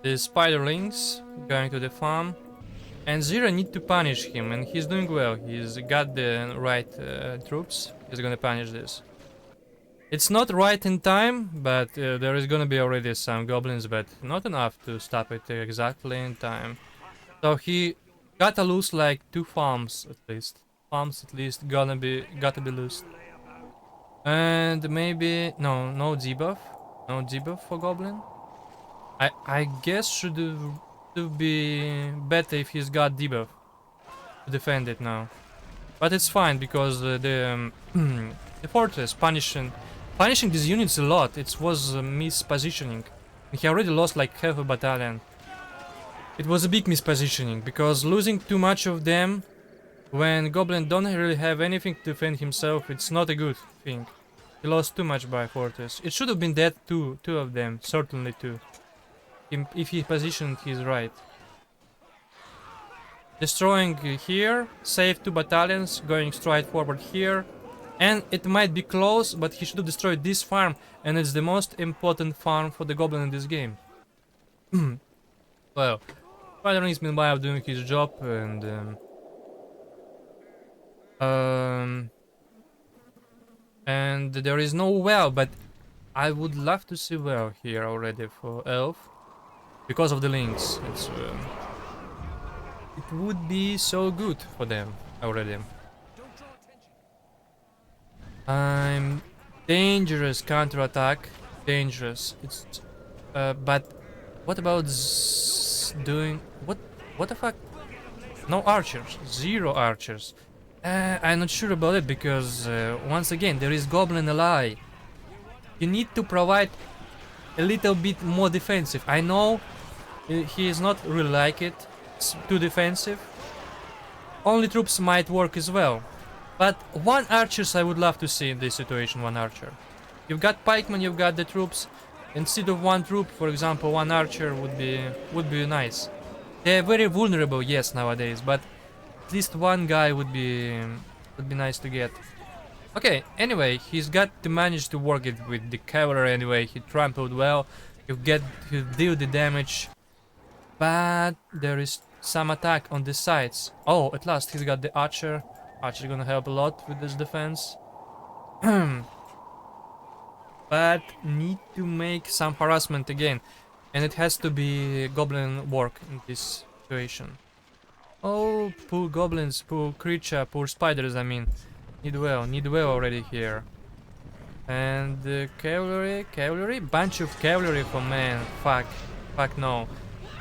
Speaker 1: spiderlings going to the farm, and Zira need to punish him, and he's doing well. He's got the right troops. He's gonna punish this. It's not right in time, but there is gonna be already some goblins, but not enough to stop it exactly in time. So he gotta lose like 2 farms at least. Farms at least gotta be lost. And maybe no debuff. No debuff for Goblin. I guess should be better if he's got debuff to defend it now. But it's fine because the fortress punishing these units a lot. It was mispositioning. He already lost like half a battalion. It was a big mispositioning because losing too much of them when Goblin don't really have anything to defend himself, it's not a good thing. He lost too much by fortress. It should have been dead two of them, certainly two. If he positioned his right. Destroying here, save 2 battalions, going straight forward here. And it might be close, but he should have destroyed this farm, and it's the most important farm for the Goblin in this game. Well, Spider is meanwhile doing his job, and and there is no well, but I would love to see well here already for Elf because of the links. It's It would be so good for them already. I'm dangerous counterattack. Dangerous. It's but what about doing what? What the fuck? No archers. Zero archers. I'm not sure about it because once again there is goblin ally. You need to provide a little bit more defensive. I know he is not really like it. It's too defensive. Only troops might work as well. But one archers I would love to see in this situation, one archer. You've got pikemen, you've got the troops. Instead of one troop, for example, one archer would be nice. They're very vulnerable, yes, nowadays, but at least one guy would be nice to get. Okay, anyway, he's got to manage to work it with the cavalry anyway. He trampled well. You deal the damage. But there is some attack on the sides. Oh, at last he's got the archer. Archer gonna help a lot with this defense. But need to make some harassment again. And it has to be goblin work in this situation. Oh, poor goblins, poor creature, poor spiders, I mean. Need well already here. And cavalry, bunch of cavalry for man. Fuck no.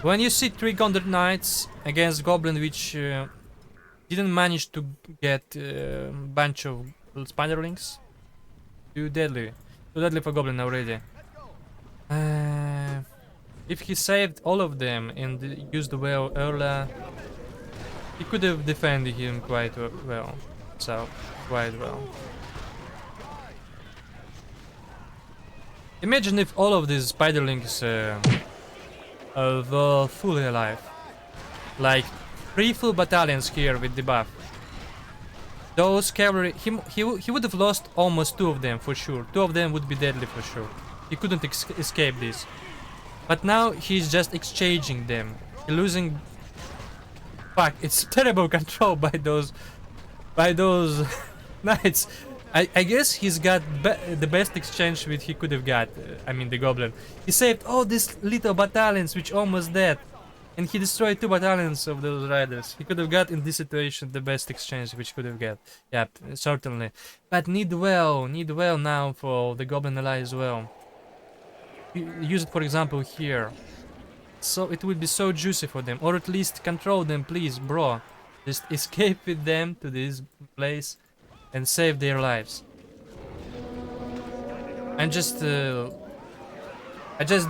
Speaker 1: When you see 300 knights against goblin which didn't manage to get a bunch of spiderlings, too deadly for goblin already. If he saved all of them and used well earlier, he could have defended him quite well. So, quite well. Imagine if all of these spiderlings were fully alive. Like 3 full battalions here with the buff. Those cavalry, he would have lost almost 2 of them for sure. 2 of them would be deadly for sure. He couldn't escape this. But now he's just exchanging them. Losing. Fuck! It's terrible control by those knights. I guess he's got the best exchange which he could have got. I mean the goblin. He saved all these little battalions which almost dead. And he destroyed 2 battalions of those riders. He could have got in this situation the best exchange which could have got. Yep, certainly. But need well now for the goblin ally as well. Use it for example here. So it would be so juicy for them. Or at least control them, please, bro. Just escape with them to this place and save their lives. I just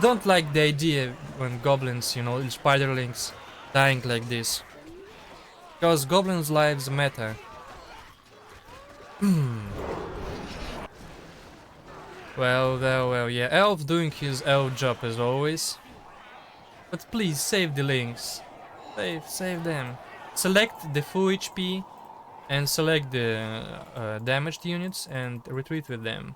Speaker 1: don't like the idea when goblins, you know, spiderlings dying like this. Because goblins' lives matter. Well, yeah. Elf doing his elf job as always. But please save the links. Save them. Select the full HP and select the damaged units and retreat with them.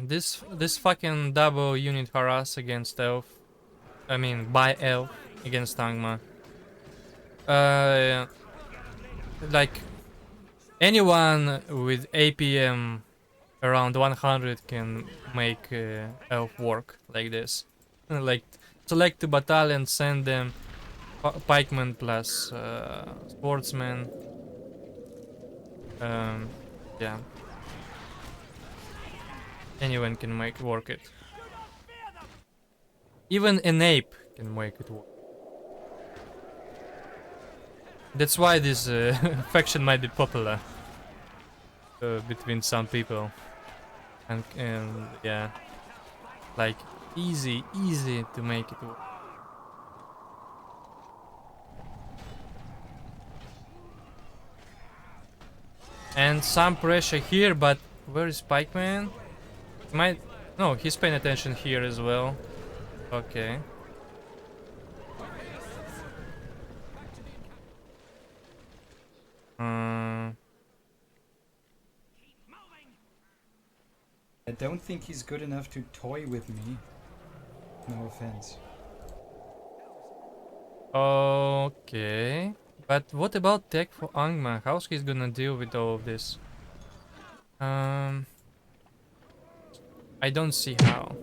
Speaker 1: This fucking double unit harass against elf. I mean by elf against Angma. Like anyone with APM around 100 can make elf work like this. Like select 2 battalions, send them pikemen plus sportsmen. Yeah. Anyone can work it. Even an ape can make it work. That's why this faction might be popular between some people. And yeah, like easy to make it work. And some pressure here, but where is Pikeman? No, he's paying attention here as well. Okay.
Speaker 3: I don't think he's good enough to toy with me. No offense.
Speaker 1: Okay. But what about tech for Angma? How's he gonna deal with all of this? I don't see how.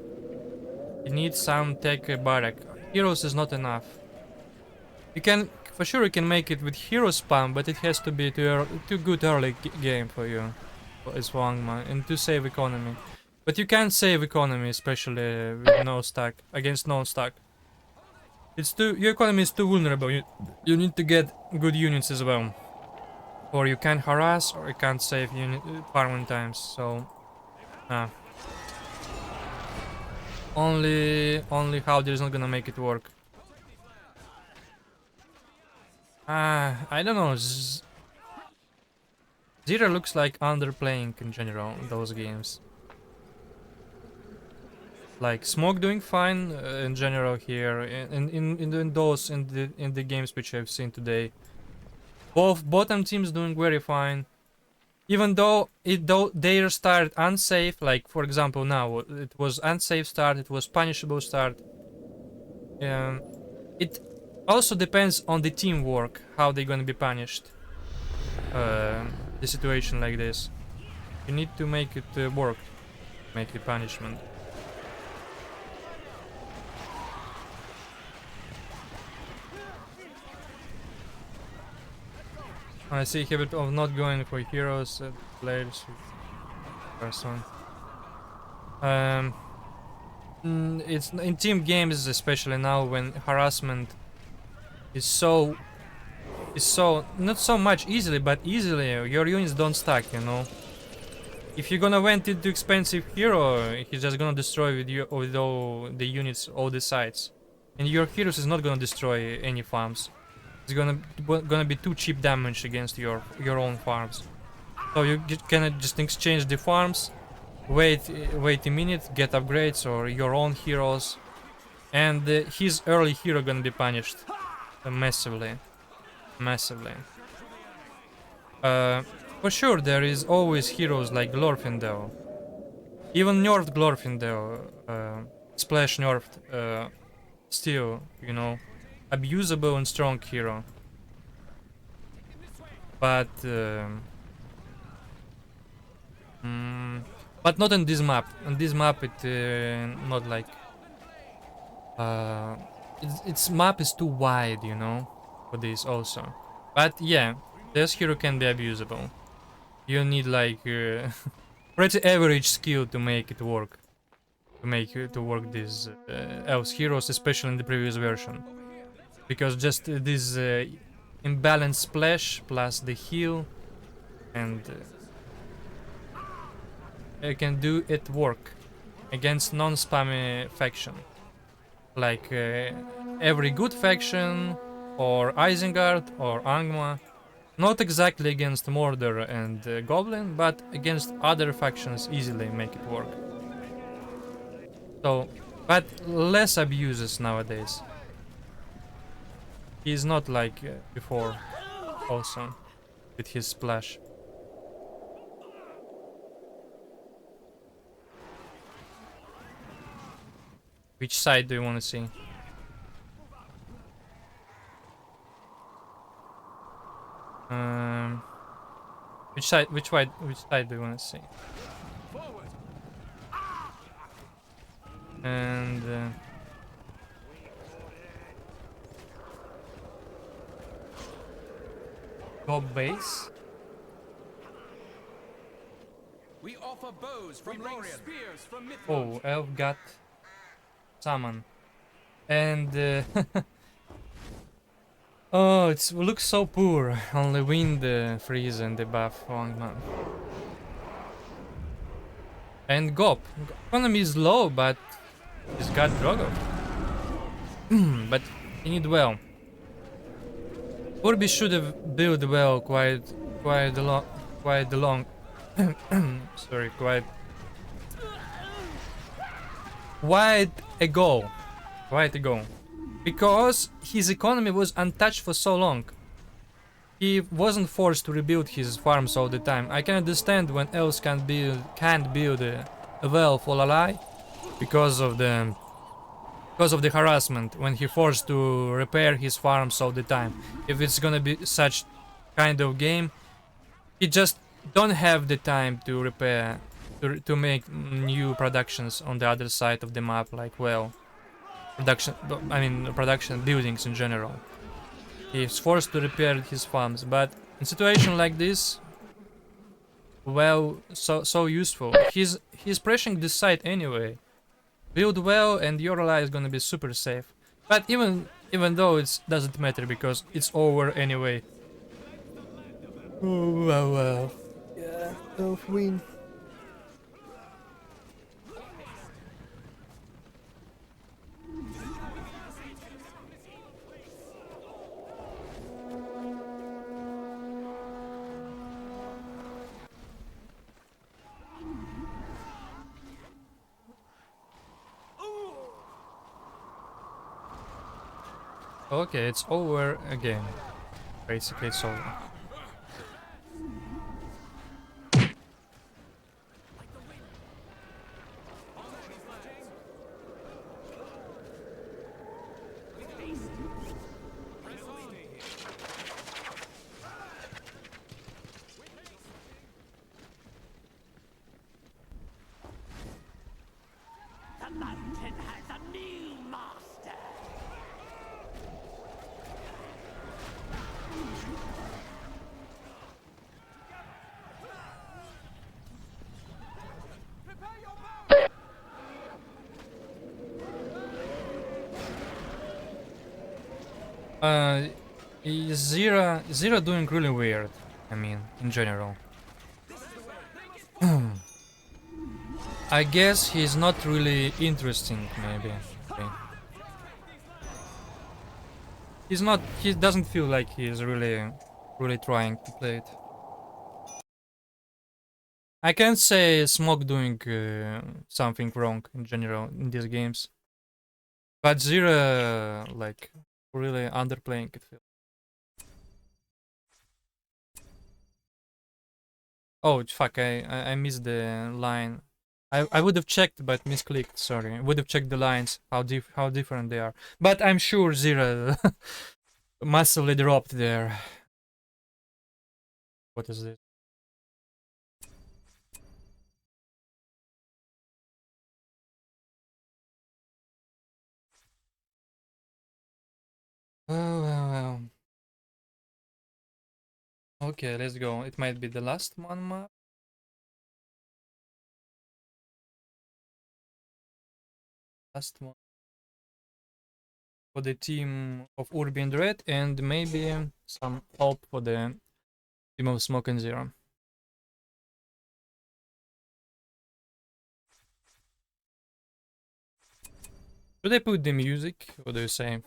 Speaker 1: You need some tech barrack. Heroes is not enough. You can, for sure you can make it with hero spam, but it has to be too good early game for you. It's Wangman, and to save economy. But you can't save economy, especially with no stack, against no stack. It's too, your economy is too vulnerable, you need to get good units as well. Or you can't harass, or you can't save unit farming times, so... Only how there is not gonna make it work. I don't know. Zira looks like underplaying in general in those games. Like Smok doing fine in general here in the games which I've seen today. Both bottom teams doing very fine. Even though they started unsafe, like for example now it was unsafe start, it was punishable start. It also depends on the teamwork, how they're gonna be punished. The situation like this, you need to make it work, make the punishment. I see habit of not going for heroes players person. It's in team games, especially now when harassment is so not so much easily, but easily your units don't stack, you know. If you're gonna went into expensive hero, he's just gonna destroy with all the units, all the sites, and your heroes is not gonna destroy any farms. It's gonna be too cheap damage against your own farms. So you can just exchange the farms, wait a minute, get upgrades or your own heroes, and his early hero gonna be punished massively. For sure there is always heroes like Glorfindel. Even nerfed Glorfindel, splash nerfed, still, you know, abusable and strong hero. But not in this map. On this map it not like its map is too wide, you know, for this also. But yeah, this hero can be abusable. You need like pretty average skill to make it work. To work these else heroes, especially in the previous version. Because just this imbalanced splash plus the heal and you can do it work against non-spammy faction. Like every good faction or Isengard or Angmar. Not exactly against Mordor and Goblin, but against other factions easily make it work. So, but less abuses nowadays. He's not like before, also, with his splash. Which side do you want to see? Which side do you want to see? And go base.
Speaker 4: We offer bows from Lorien. Spears from
Speaker 1: Oh, elf got summon, and oh, it looks so poor. Only wind freeze and the buff Longman. And Gop. Economy is low, but he's got Drogo. But he need well. Urby should have built well quite long. Sorry, quite ago. Because his economy was untouched for so long. He wasn't forced to rebuild his farms all the time. I can understand when elves can't build a well for Lalai because of the harassment, when he forced to repair his farms all the time. If it's gonna be such kind of game, he just don't have the time to repair to make new productions on the other side of the map, like, well, production buildings in general. He's forced to repair his farms, but in situation like this, well, so useful. He's pressuring this side anyway. Build well, and your ally is gonna be super safe. But even though it doesn't matter because it's over anyway. Oh well. Yeah, tough win. Okay, it's over again. Basically, it's over.
Speaker 5: The mountain has a new master.
Speaker 1: Zira doing really weird. I mean, in general. I guess he's not really interesting, maybe. Okay. He's not. He doesn't feel like he's really trying to play it. I can't say Smok doing something wrong in general in these games, but Zira like really underplaying it. Oh fuck! I missed the line. I would have checked, but misclicked. Sorry, I would have checked the lines how different they are. But I'm sure Zira massively dropped there. What is this? Oh well. Okay, let's go. It might be the last one map. Last one for the team of Urby&Dread, and maybe some help for the team of Smok&Zira. Should I put the music? What do you say?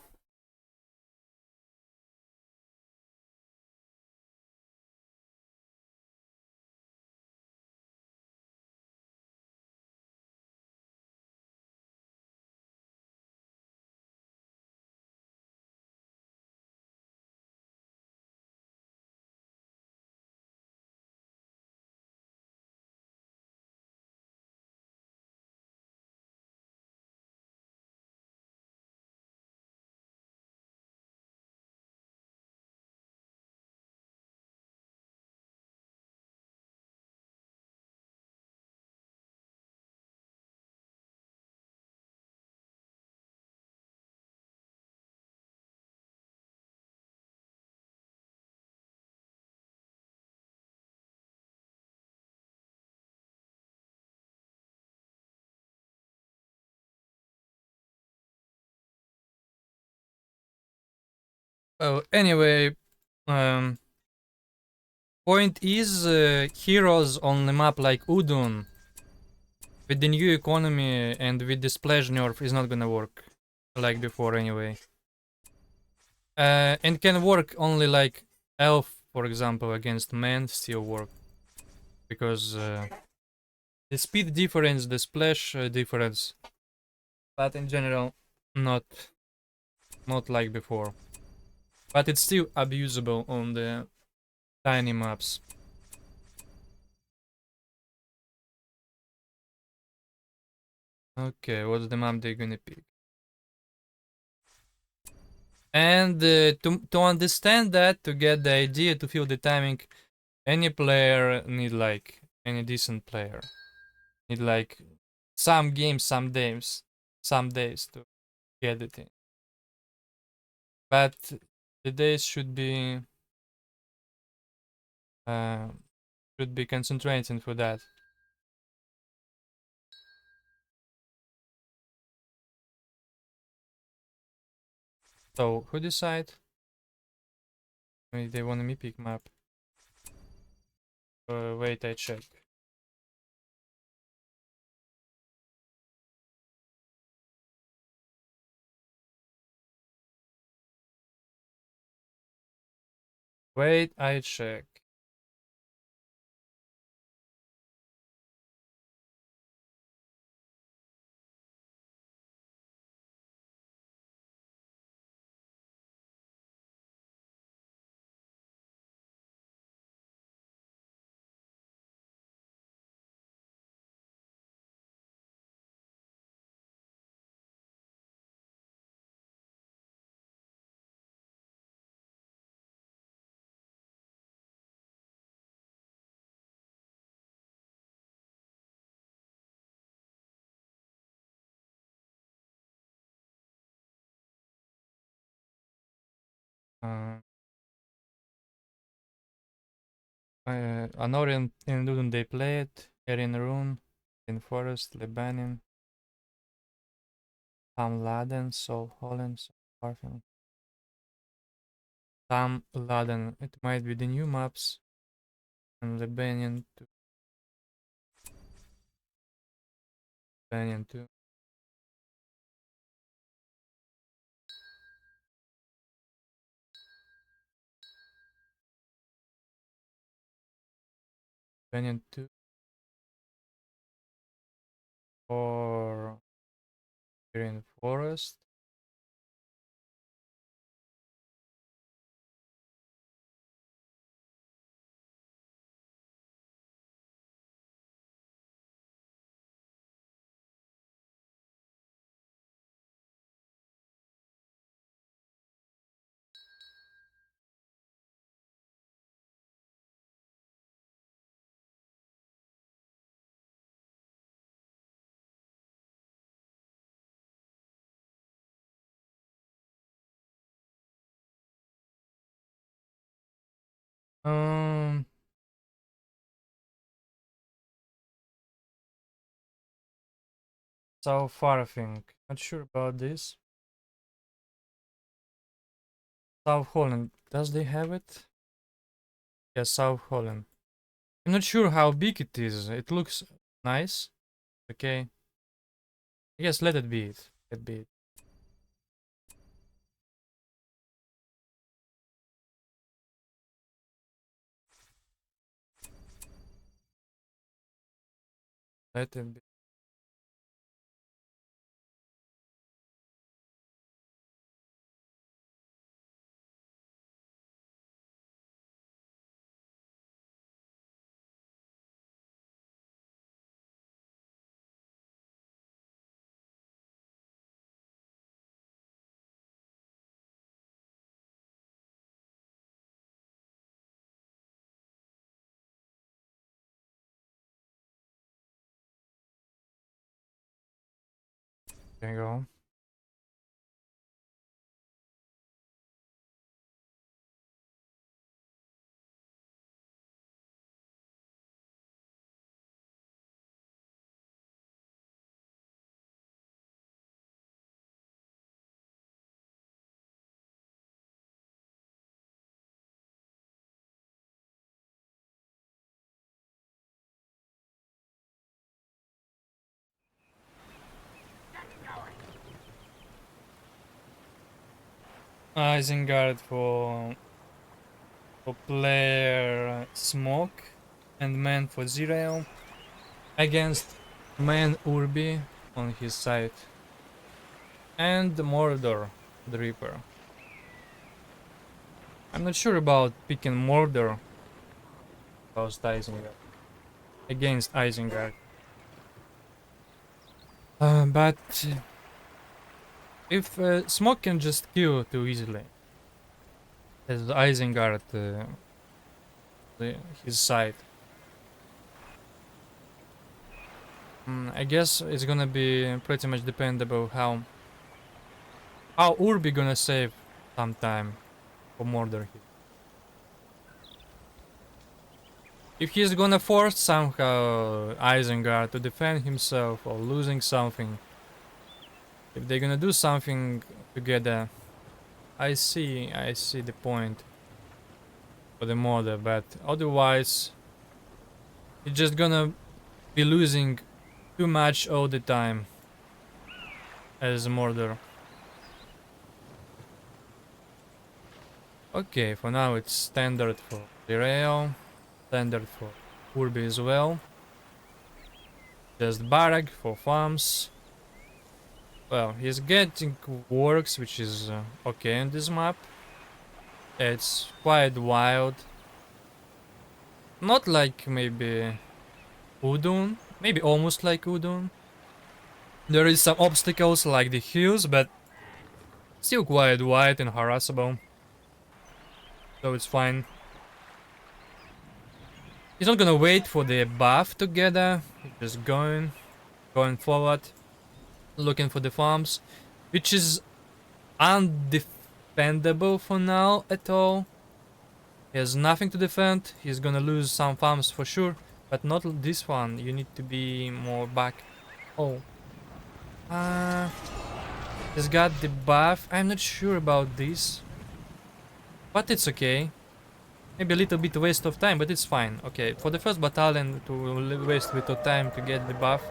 Speaker 1: Oh, anyway, point is, heroes on the map like Udon with the new economy and with the splash nerf is not gonna work like before anyway. And can work only like elf, for example, against men still work because the speed difference, the splash difference, but in general, not like before. But it's still abusable on the tiny maps. Okay, what's the map they're gonna pick? And to understand that, to get the idea, to feel the timing, any player need like any decent player. Need like some games, some days to get it in. But the days uh, should be concentrating for that. So who decide? Maybe they want me pick map. Wait, I check. Wait, I check. Uh, Anorian in Dudun they play it. Erin Rune, in Forest, Lebanon, Tom Laden, Sol Holland, Sol Parfum. Tom Laden, it might be the new maps. And Lebanon 2. Lebanon 2. Lebanon 2. Or Erin Forest. Um, so far I think. Not sure about this. South Holland, does they have it? Yeah, South Holland. I'm not sure how big it is. It looks nice. Okay. I guess let it be it. Let it be it. Let it be. There you go. Isengard for player Smoke and man for Zero against man Urby on his side and Mordor the Reaper. I'm not sure about picking Mordor against Isengard. But if Smoke can just kill too easily, as Isengard his side. I guess it's gonna be pretty much dependable how Urbi gonna save some time for murder here. If he's gonna force somehow Isengard to defend himself or losing something, if they're gonna do something together, I see the point for the murder, but otherwise, he's just gonna be losing too much all the time as a murderer. Okay, for now it's standard for Zirael, standard for Urbi as well. Just barrack for farms. Well, he's getting works, which is okay on this map. It's quite wild. Not like maybe Udun, maybe almost like Udun. There is some obstacles like the hills, but still quite wide and harassable. So it's fine. He's not gonna wait for the buff to gather. He's just going forward, looking for the farms, which is undefendable for now at all. He has nothing to defend. He's gonna lose some farms for sure, but not this one. You need to be more back. Oh, he's got the buff. I'm not sure about this, but it's okay. Maybe a little bit waste of time, but it's fine. Okay, for the first battalion to waste a bit of time to get the buff,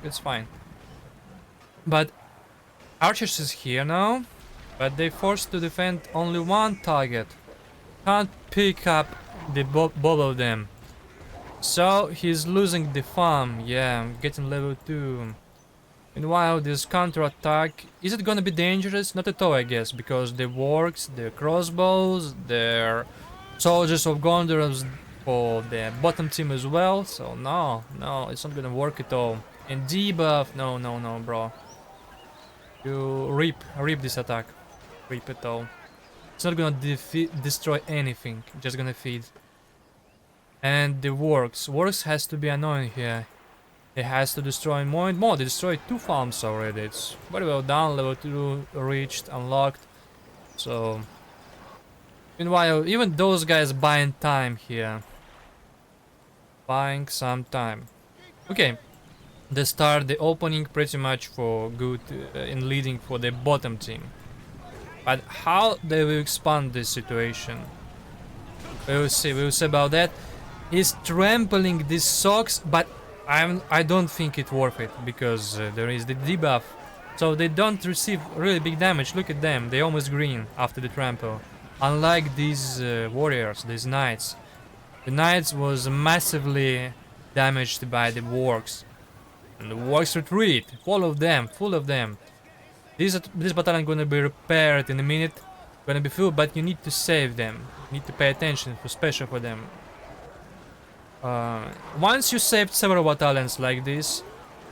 Speaker 1: it's fine. But Archers is here now, but they forced to defend only one target. Can't pick up the both of them. So he's losing the farm. Yeah, getting level 2. Meanwhile, this counter-attack, is it gonna be dangerous? Not at all, I guess, because the wargs, the crossbows, their soldiers of Gondor for the bottom team as well. So no, it's not gonna work at all. And debuff, no, bro. You rip this attack, rip it all. It's not gonna destroy anything, just gonna feed. And the works has to be annoying here. It has to destroy more and more. They destroyed 2 farms already. It's very well done. Level 2 reached, unlocked. So meanwhile, even those guys buying time here. Buying some time. Okay. They start the opening pretty much for good in leading for the bottom team. But how they will expand this situation, we'll see about that. He's trampling these socks, but I don't think it's worth it, because there is the debuff. So they don't receive really big damage. Look at them, they almost green after the trample. Unlike these warriors, these knights. The knights was massively damaged by the wargs. And the wargs retreat, full of them. This battalion gonna be repaired in a minute, gonna be full, but you need to save them. You need to pay attention, especially for them. Once you saved several battalions like this,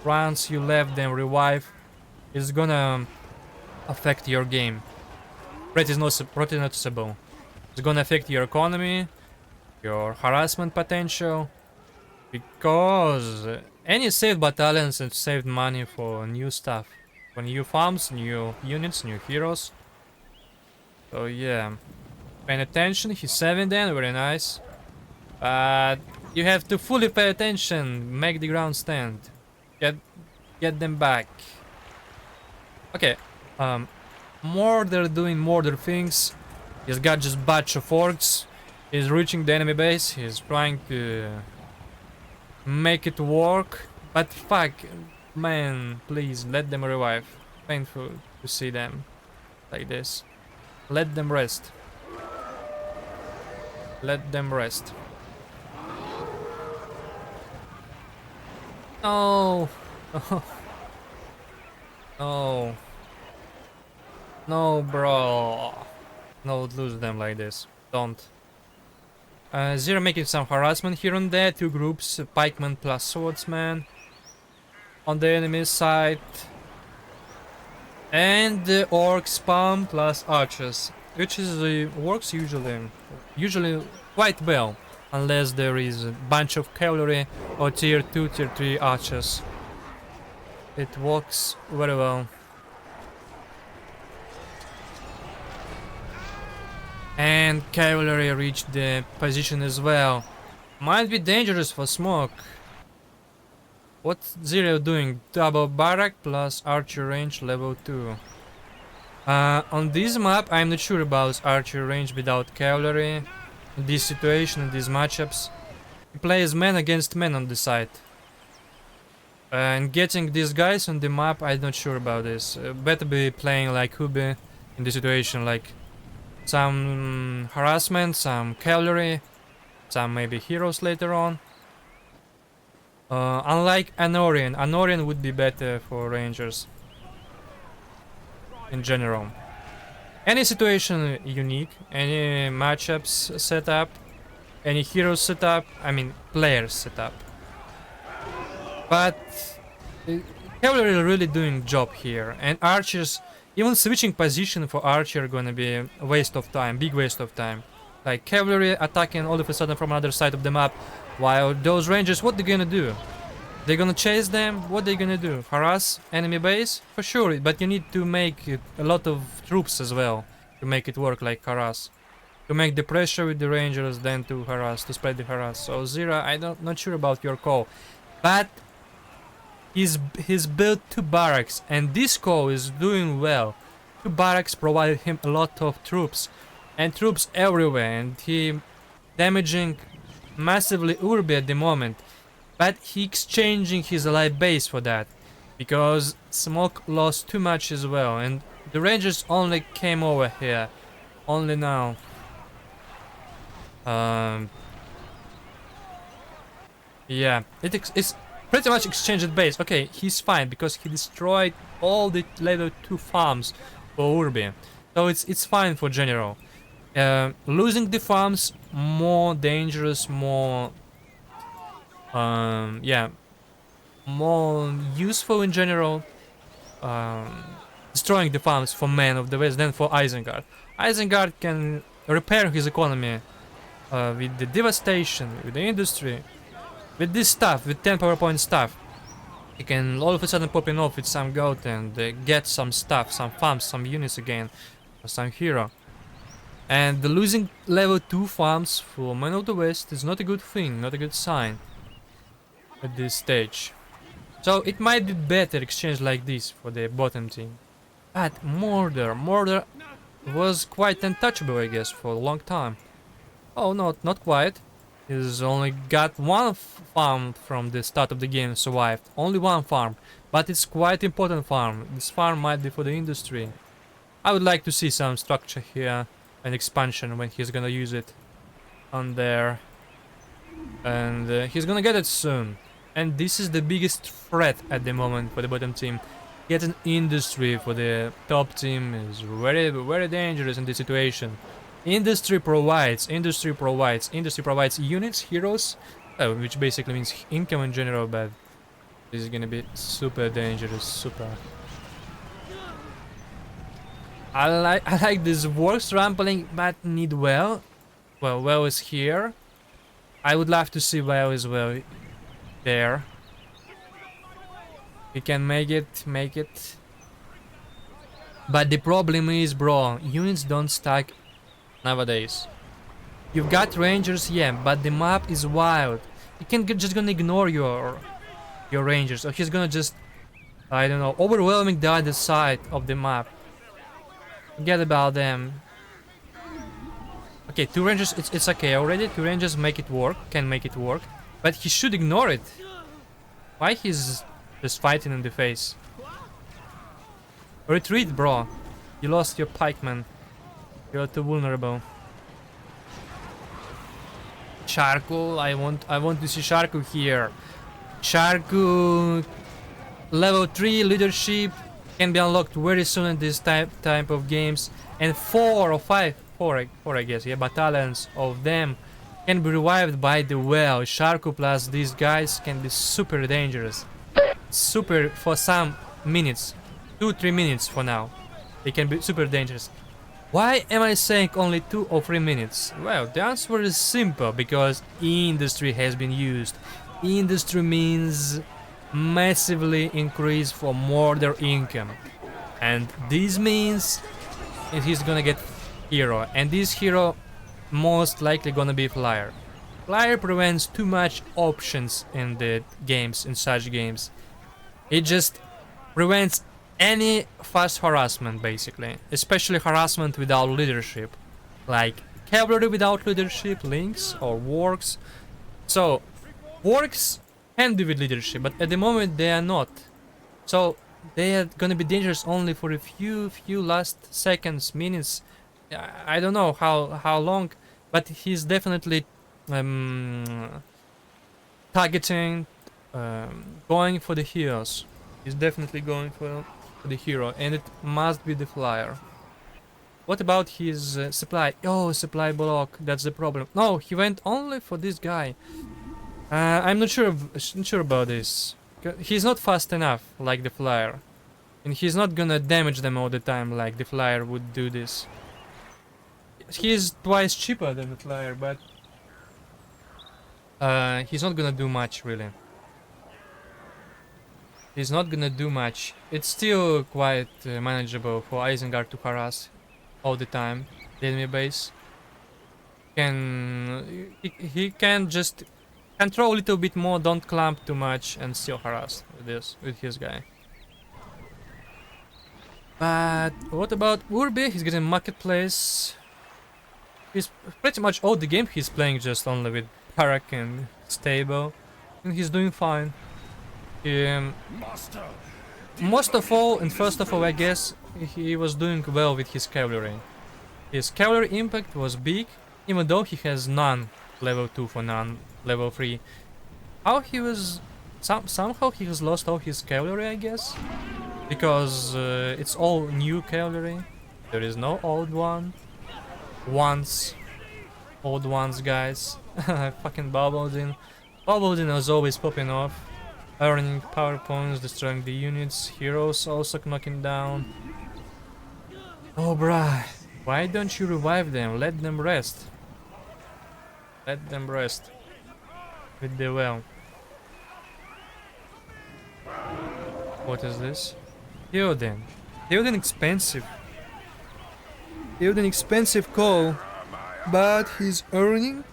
Speaker 1: once you left them revive, it's gonna affect your game. Pretty noticeable. It's gonna affect your economy, your harassment potential, because any saved battalions and saved money for new stuff. For new farms, new units, new heroes. So yeah, paying attention. He's saving them, very nice. But you have to fully pay attention. Make the ground stand. Get them back. Okay. Murder doing murder things. He's got just batch of orcs. He's reaching the enemy base. He's trying to make it work. But fuck. Man, please let them revive. Painful to see them like this. Let them rest. Let them rest. No. No. No, bro. No, lose them like this. Don't. Zira making some harassment here and there. 2 groups, pikemen plus swordsman on the enemy side, and the orc spam plus archers, which is works usually quite well, unless there is a bunch of cavalry or tier 2, tier 3 archers. It works very well. And cavalry reached the position as well. Might be dangerous for Smok. What's Zero doing? Double barrack plus archer range level 2. On this map, I'm not sure about archer range without cavalry. In this situation, in these matchups, he plays man against man on the side. And getting these guys on the map, I'm not sure about this. Better be playing like Urby in this situation, like some harassment, some cavalry, some maybe heroes later on. Unlike Anorian would be better for rangers in general. Any situation unique, any matchups setup, any hero setup, I mean players setup. But cavalry really doing job here, and archers, even switching position for archer gonna be a waste of time, big waste of time. Like cavalry attacking all of a sudden from another side of the map, while those rangers, what they gonna do? They're gonna chase them, what they gonna do? Harass enemy base? For sure, but you need to make it a lot of troops as well to make it work like harass. To make the pressure with the rangers, then to harass, to spread the harass. So Zira, not sure about your call. But he's built 2 barracks, and this call is doing well. 2 barracks provided him a lot of troops, and troops everywhere, and he damaging massively Urbi at the moment. But he exchanging his allied base for that, because Smok lost too much as well, and the rangers only came over here, only now. Yeah, it's pretty much exchanged base. Okay, he's fine because he destroyed all the level 2 farms for Urbi, so it's fine for general. Losing the farms more dangerous, more yeah, more useful in general. Destroying the farms for Men of the West than for Isengard. Isengard can repair his economy with the devastation, with the industry, with this stuff, with 10 PowerPoint stuff. He can all of a sudden pop in off with some goat and get some stuff, some farms, some units again, or some hero. And the losing level 2 farms for Men of the West is not a good thing, not a good sign at this stage. So it might be better exchange like this for the bottom team. But Murder was quite untouchable, I guess, for a long time. Oh, not quite. He's only got 1 farm from the start of the game survived. Only 1 farm, but it's quite important farm. This farm might be for the industry. I would like to see some structure here, an expansion when he's gonna use it on there. And he's gonna get it soon. And this is the biggest threat at the moment for the bottom team. Getting industry for the top team is very, very dangerous in this situation. Industry provides units, heroes, which basically means income in general, but this is gonna be super dangerous, super. I like this works trampling, but need well. Well is here. I would love to see well as well there. We can make it. But the problem is, bro, units don't stack nowadays. You've got rangers, yeah, but the map is wild. You can just gonna ignore your rangers, or he's gonna just, I don't know, overwhelming the other side of the map. Forget about them. Okay, 2 rangers, it's okay already. 2 rangers make it work, can make it work, but he should ignore it. Why he's just fighting in the face? Retreat, bro. You lost your pikeman. You're too vulnerable. Sharku, I want to see Sharku here. Sharku level 3 leadership can be unlocked very soon in this type of games, and 4 or 5, 4 I guess, yeah, battalions of them can be revived by the well. Sharku plus these guys can be super dangerous. Super for some minutes, 2-3 minutes for now. They can be super dangerous. Why am I saying only 2 or 3 minutes? Well, the answer is simple, because industry has been used. Industry means massively increase for more their income. And this means he's gonna get hero, and this hero most likely gonna be flyer. Flyer prevents too much options in the games, in such games. It just prevents any fast harassment, basically, especially harassment without leadership, like cavalry without leadership, links or works. So works can do with leadership, but at the moment they are not. So they are gonna be dangerous only for a few last seconds, minutes. I don't know how long, but he's definitely targeting, going for the heroes. He's definitely going for the hero, and it must be the flyer. What about his supply? Oh, supply block. That's the problem. No, he went only for this guy. I'm not sure about this. He's not fast enough like the flyer, and he's not gonna damage them all the time like the flyer would do this. He's twice cheaper than the flyer, but he's not gonna do much really. He's not gonna do much. It's still quite manageable for Isengard to harass all the time the enemy base. He can just control a little bit more, don't clamp too much, and still harass with his guy. But what about Urby? He's getting marketplace. He's pretty much all the game he's playing just only with Parak and stable, and he's doing fine. Most of all, and first of all, I guess he was doing well with his cavalry. His cavalry impact was big, even though he has none level 2 for none level 3. How he was... somehow he has lost all his cavalry, I guess? Because it's all new cavalry. There is no old one. Old ones, guys. Fucking Bubbled-in. Bubbled-in was always popping off. Earning power points, destroying the units. Heroes also knocking down. Oh, bruh. Why don't you revive them? Let them rest. Let them rest. With the well. What is this? Theoden. Theoden expensive. Theoden expensive call. But he's earning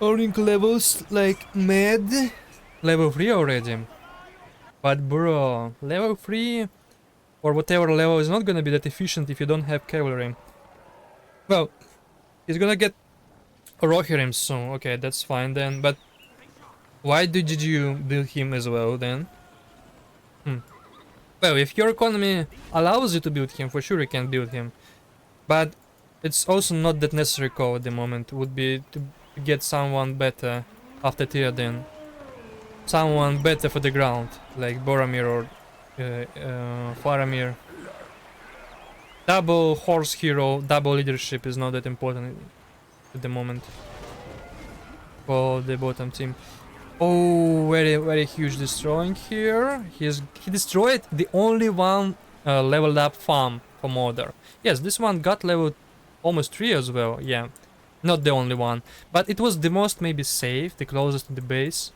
Speaker 1: levels like mad. Level 3 already. But bro, level 3 or whatever level is not gonna be that efficient if you don't have cavalry. Well, he's gonna get Rohirrim soon. Okay, that's fine then. But why did you build him as well then? Well, if your economy allows you to build him, for sure you can build him. But it's also not that necessary call at the moment. Would be to get someone better after Theoden. Someone better for the ground, like Boromir or Faramir. Double horse hero, double leadership is not that important at the moment for the bottom team. Oh, very huge destroying here. He destroyed the only one leveled up farm for Mordor. Yes, this one got level almost 3 as well. Yeah, not the only one, but it was the most maybe safe, the closest to the base,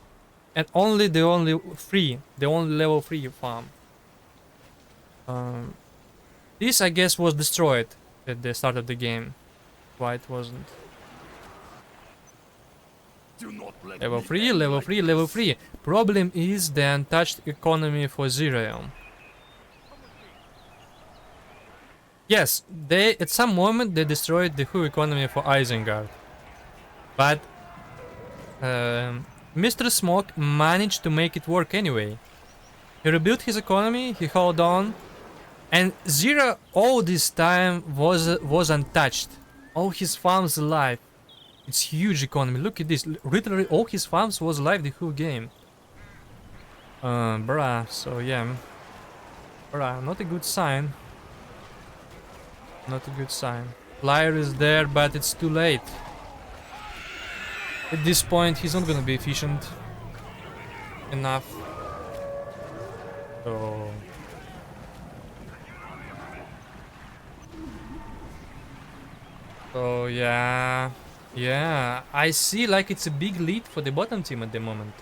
Speaker 1: and the only level 3 farm. This I guess was destroyed at the start of the game. Why it wasn't? Level 3, level 3, level 3. Problem is the untouched economy for Zirium. Yes, at some moment they destroyed the whole economy for Isengard. But Mr. Smok managed to make it work anyway. He rebuilt his economy, he held on, and Zira all this time was untouched. All his farms alive. It's huge economy. Look at this. Literally all his farms was alive the whole game. Bruh. So yeah. Bruh, not a good sign. Not a good sign. Flyer is there, but it's too late. At this point, he's not gonna be efficient enough. So... So yeah. Yeah, I see like it's a big lead for the bottom team at the moment.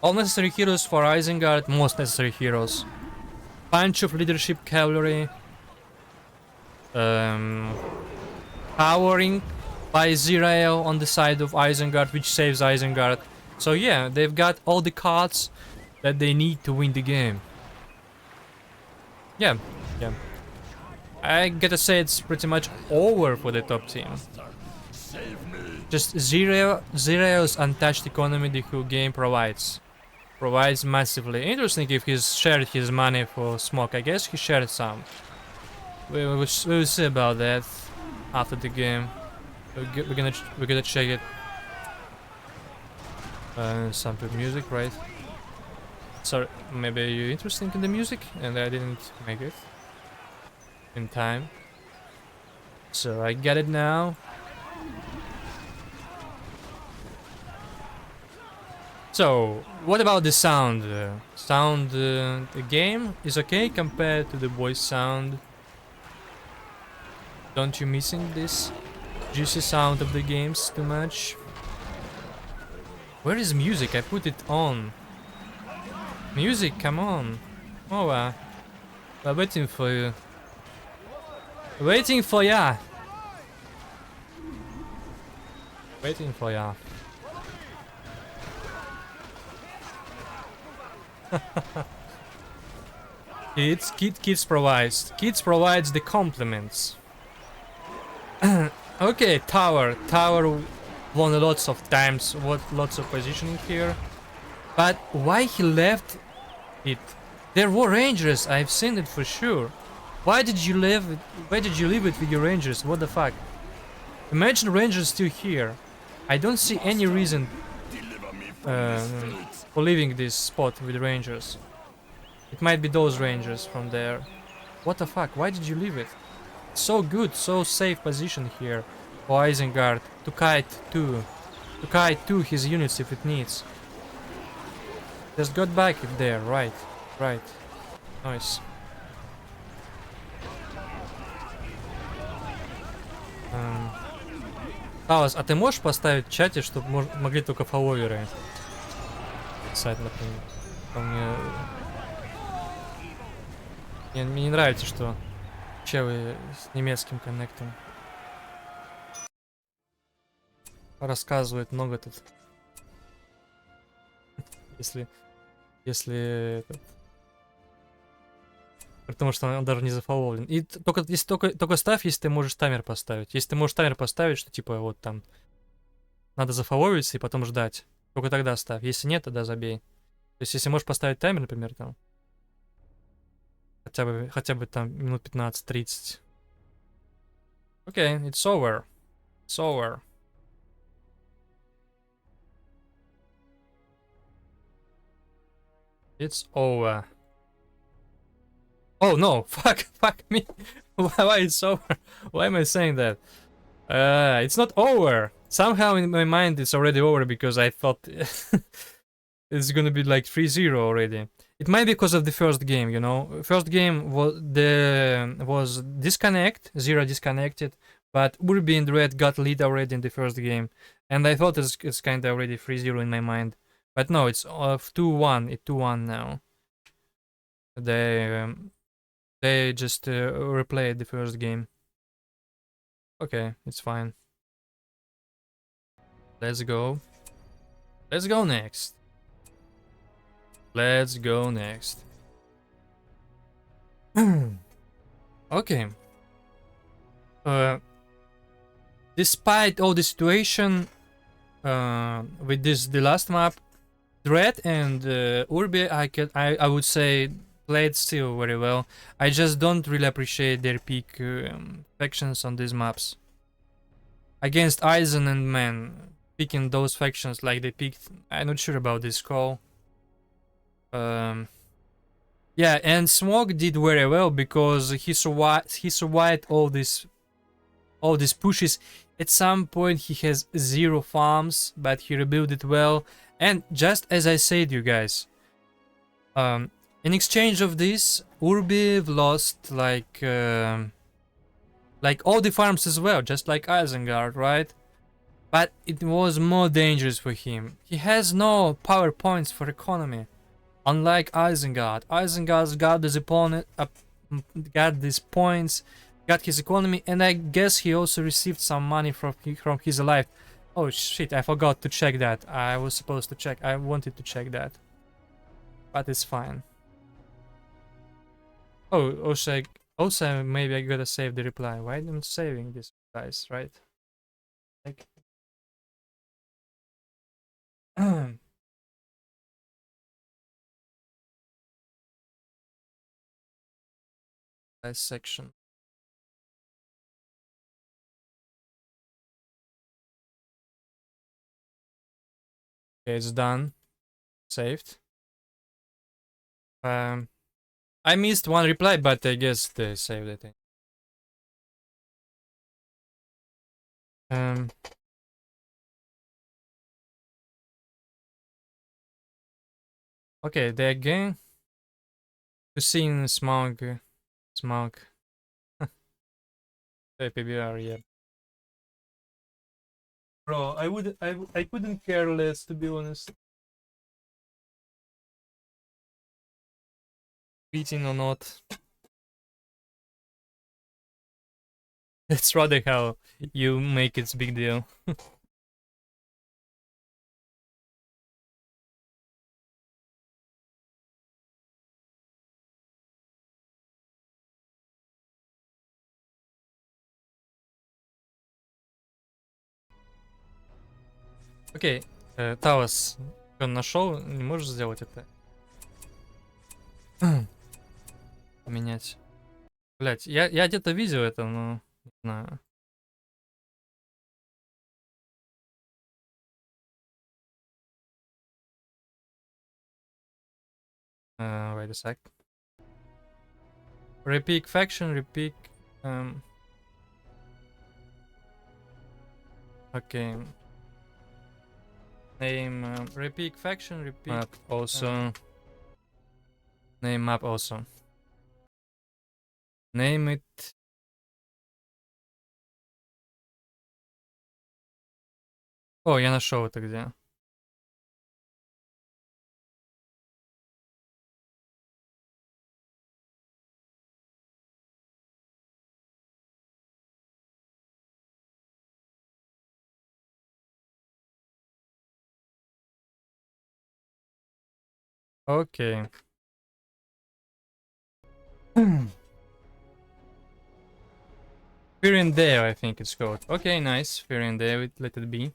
Speaker 1: All necessary heroes for Isengard, most necessary heroes. Bunch of leadership cavalry. Powering by Zirael on the side of Isengard, which saves Isengard. So yeah, they've got all the cards that they need to win the game. Yeah, yeah. I gotta say it's pretty much over for the top team. Just Zirael's untouched economy the whole game provides massively. Interesting if he's shared his money for Smok. I guess he shared some. We'll see about that after the game. We're gonna check it. Some good music, right? Sorry, maybe you're interested in the music and I didn't make it in time. So I get it now. So, what about the sound? The game is okay compared to the voice sound. Don't you missing this juicy sound of the games too much? Where is music? I put it on. Music, come on. Oh, we're waiting for you. Waiting for ya. Waiting for ya. Kids provides the compliments. Okay, tower won lots of times, lots of positioning here. But why he left it? There were rangers, I've seen it for sure. Why did you leave it with your rangers? What the fuck? Imagine rangers still here. I don't see any reason for leaving this spot with rangers. It might be those rangers from there. What the fuck? Why did you leave it? So good, so safe position here for Isengard to kite to his units if it needs. Just got back there, right. Nice. Хаос, а ты можешь поставить в чате, чтобы могли только фолловеры писать, например? Мне не нравится, что челы с немецким коннектом рассказывают много тут. Если этот... Потому что он даже не зафоловлен. И только ставь, если ты можешь таймер поставить. Если ты можешь таймер поставить, что типа вот там надо зафоловиться и потом ждать. Только тогда ставь. Если нет, тогда забей. То есть если можешь поставить таймер, например, там хотя бы там минут 15-30. Окей, it's over. It's over. It's over. Oh no, fuck me. Why it's over? Why am I saying that? It's not over. Somehow in my mind it's already over because I thought it's gonna be like 3-0 already. It might be because of the first game, you know. First game was disconnect, Zira disconnected, but Urby&Dread got lead already in the first game. And I thought it's kinda already 3-0 in my mind. But no, it's 2-1, it's 2-1 now. They just replayed the first game. Okay, it's fine. Let's go. Let's go next. Let's go next. Okay. Despite all the situation with the last map, Dread and Urbi, I would say played still very well. I just don't really appreciate their peak factions on these maps. Against Eisen and Man, picking those factions like they picked, I'm not sure about this call. Yeah, and Smok did very well because he survived all these pushes. At some point he has 0 farms, but he rebuilt it well. And just as I said, you guys, in exchange of this, Urbi lost like all the farms as well, just like Isengard, right? but it was more dangerous for him. He has no power points for economy. Unlike Isengard. Isengard's got his opponent got these points, got his economy, and I guess he also received some money from his life. Oh shit, I forgot to check that. I was supposed to check. I wanted to check that. But it's fine. Oh, also maybe I gotta save the reply. Why am I saving this, guys, right? Like section. Okay, it's done. Saved. I missed one reply, but I guess they saved it. Okay, they again to see in Smog. PBR, yeah. Bro, I couldn't care less, to be honest. Beating or not. It's rather how you make it big deal. Окей, Таос, он нашел, не можешь сделать это? Поменять. Блять, я где-то видел это, но не знаю. Wait a sec. Repeat faction, repeat. Okay. Name repeat faction, repeat map also. Name map also. Name it. О, я нашел это где. Окей. Fear and Dale, I think it's called. Okay, nice. Fear and Dale, let it be.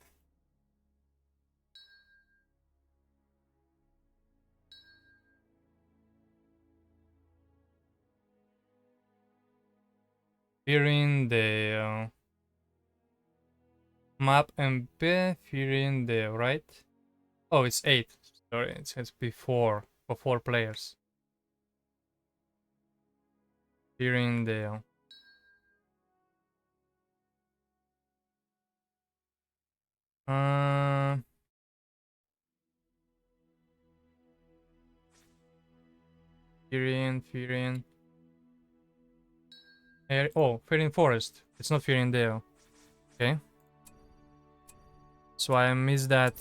Speaker 1: Fear and Dale. Map MP, Fear and Dale, right? Oh, it's 8. Sorry, it says before for 4 players. Fear and Dale. Fearing. Oh, Fearing Forest. It's not Fearing Dale. Okay. So I missed that.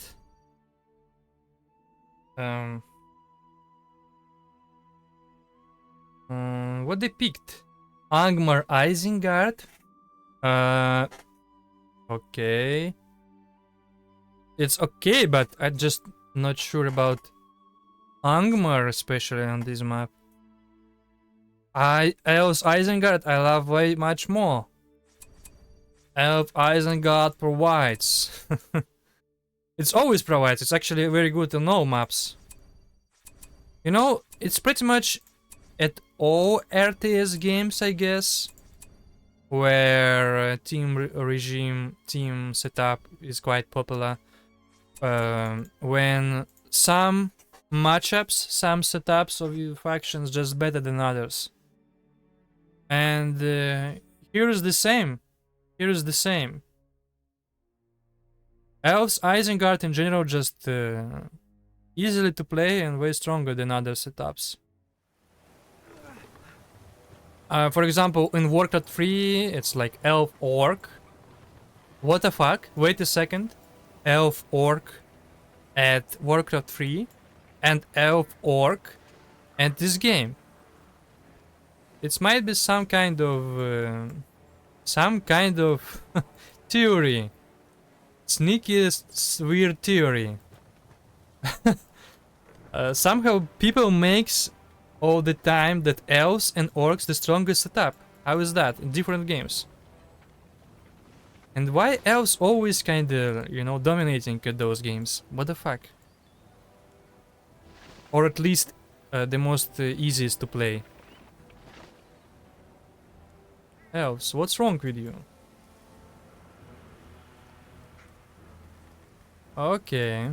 Speaker 1: What they picked? Angmar Isengard. Okay. It's okay, but I'm just not sure about Angmar, especially on this map. Elves Isengard I love way much more. Elf Isengard provides. It's always provides. It's actually very good to know maps. You know, it's pretty much at all RTS games, I guess, where team setup is quite popular. When some matchups, some setups of factions just better than others. And here is the same. Elves Isengard in general just easily to play and way stronger than other setups. For example, in Warcraft 3, it's like Elf Orc. What the fuck? Wait a second. Elf Orc at Warcraft 3 and Elf Orc at this game. It might be some kind of theory. Sneakiest weird theory. Somehow people makes all the time that elves and orcs the strongest setup. How is that in different games? And why elves always kinda, you know, dominating at those games? What the fuck? Or at least the most easiest to play. Elves, what's wrong with you? Okay.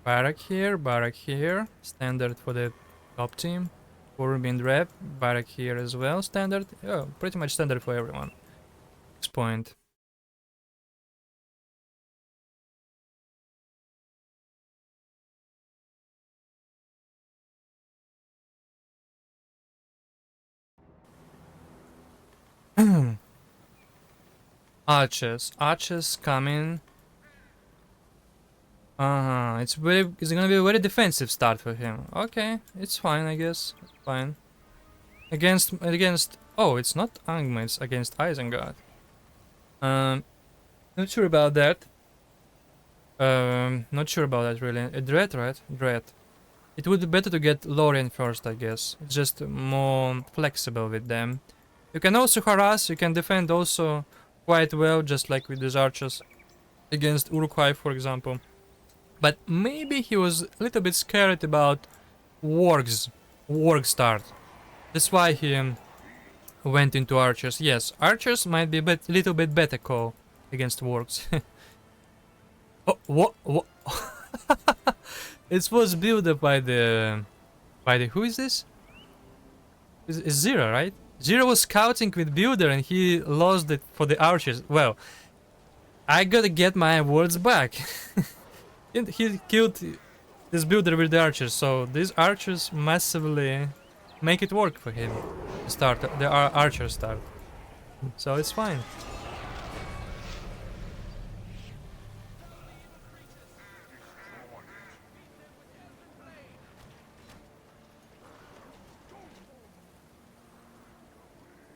Speaker 1: Barrack here. Standard for the top team. Urby&Dread, Barrack here as well. Standard. Oh, pretty much standard for everyone. 6 point. Archers coming. It's gonna be a very defensive start for him. Okay, it's fine, I guess. It's fine. Against oh, it's not Angma, it's against Isengard. Not sure about that. Not sure about that really. Dread, right? Dread. It would be better to get Lorien first, I guess. It's just more flexible with them. You can also harass, you can defend also quite well, just like with these archers against Uruk-hai, for example. But maybe he was a little bit scared about warg start. That's why he went into archers. Yes, archers might be a little bit better call against wargs. Oh, what? It was built up by the who is this? Is Zira, right? Zira was scouting with Builder and he lost it for the archers. Well, I gotta get my words back. He killed this Builder with the archers, so these archers massively make it work for him. The archer start. So it's fine.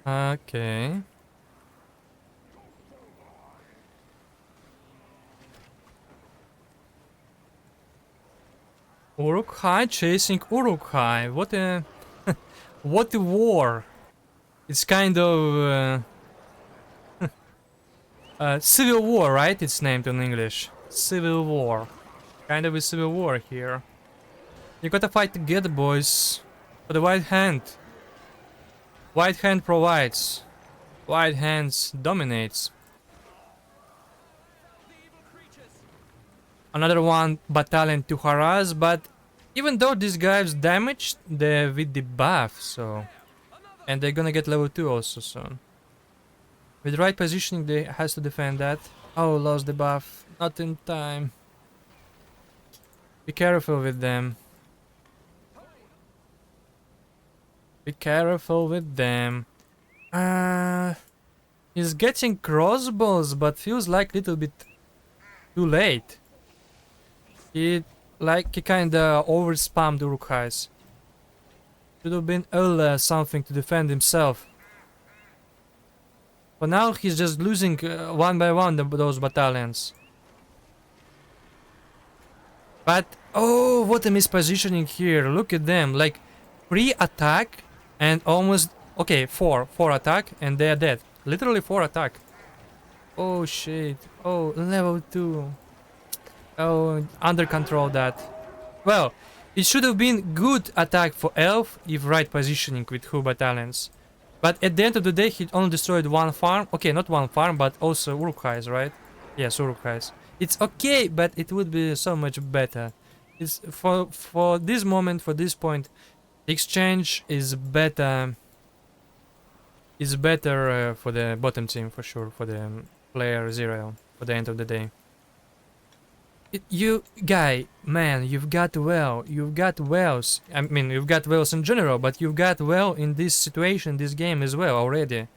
Speaker 1: Okay. Uruk-hai chasing Uruk-hai. What a what a war. It's kind of civil war, right? It's named in English. Civil war. Kind of a civil war here. You gotta fight together, boys. For the white hand. White hand provides. White hands dominates. Another one battalion to harass, but even though these guys damaged, they're with the buff, so... And they're gonna get level 2 also soon. With the right positioning, they has to defend that. Oh, lost the buff. Not in time. Be careful with them. Be careful with them. He's getting crossbows, but feels like a little bit too late. He kinda over spammed Uruk-hais. Should have been something to defend himself. But now he's just losing one by one those battalions. But oh, what a mispositioning here! Look at them, like pre-attack and almost okay, four attack and they are dead. Literally 4 attack. Oh shit! Oh, level 2. Oh, under control that. Well, it should have been good attack for Elf if right positioning with 2 battalions. But at the end of the day, he only destroyed 1 farm. Okay, not 1 farm, but also Uruk-hais, right? Yes, Uruk-hais. It's okay, but it would be so much better. It's for this moment, for this point, exchange is better. Is better for the bottom team for sure, for the player 0 for the end of the day. You guy, man, you've got wells. I mean, you've got wells in general, but you've got well in this situation, this game as well already.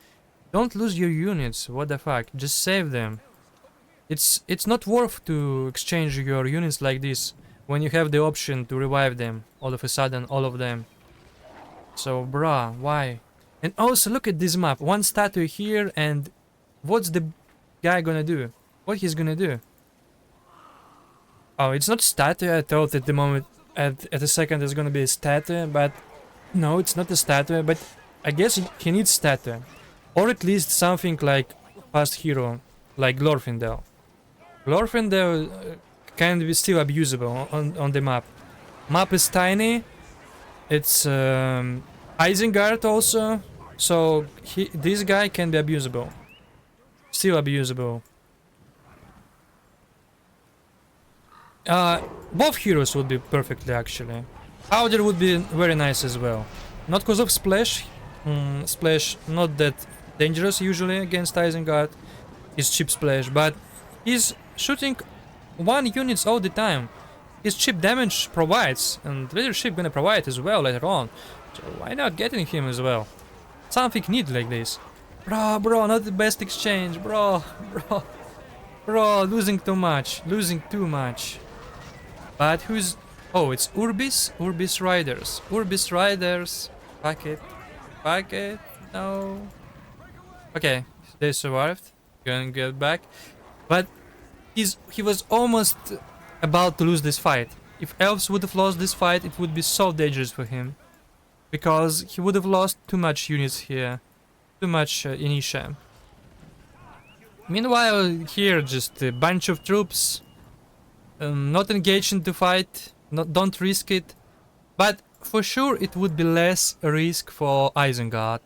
Speaker 1: Don't lose your units. What the fuck? Just save them. It's not worth to exchange your units like this when you have the option to revive them all of a sudden, all of them. So, bruh, why? And also look at this map. One statue here, and what's the guy gonna do? What he's gonna do? Oh, it's not statue. I thought at the moment, at a second, it's gonna be a statue, but no, it's not a statue. But I guess he needs statue, or at least something like fast hero, like Glorfindel. Glorfindel can be still abusable on the map. Map is tiny. It's Isengard also, so this guy can be abusable. Still abusable. Both heroes would be perfectly actually. Powder would be very nice as well. Not because of Splash. Splash not that dangerous usually against Isengard. His cheap Splash, but he's shooting 1 units all the time. His cheap damage provides, and leadership gonna provide as well later on. So why not getting him as well? Something neat like this. Bro, not the best exchange, bro, losing too much, But who's... Oh, it's Urbis Riders, fuck it, no. Okay, they survived, gonna get back. But he was almost about to lose this fight. If elves would have lost this fight, it would be so dangerous for him. Because he would have lost too much units here. Too much Initia. Meanwhile, here just a bunch of troops. Not engaged into fight. Don't risk it. But for sure it would be less risk for Isengard.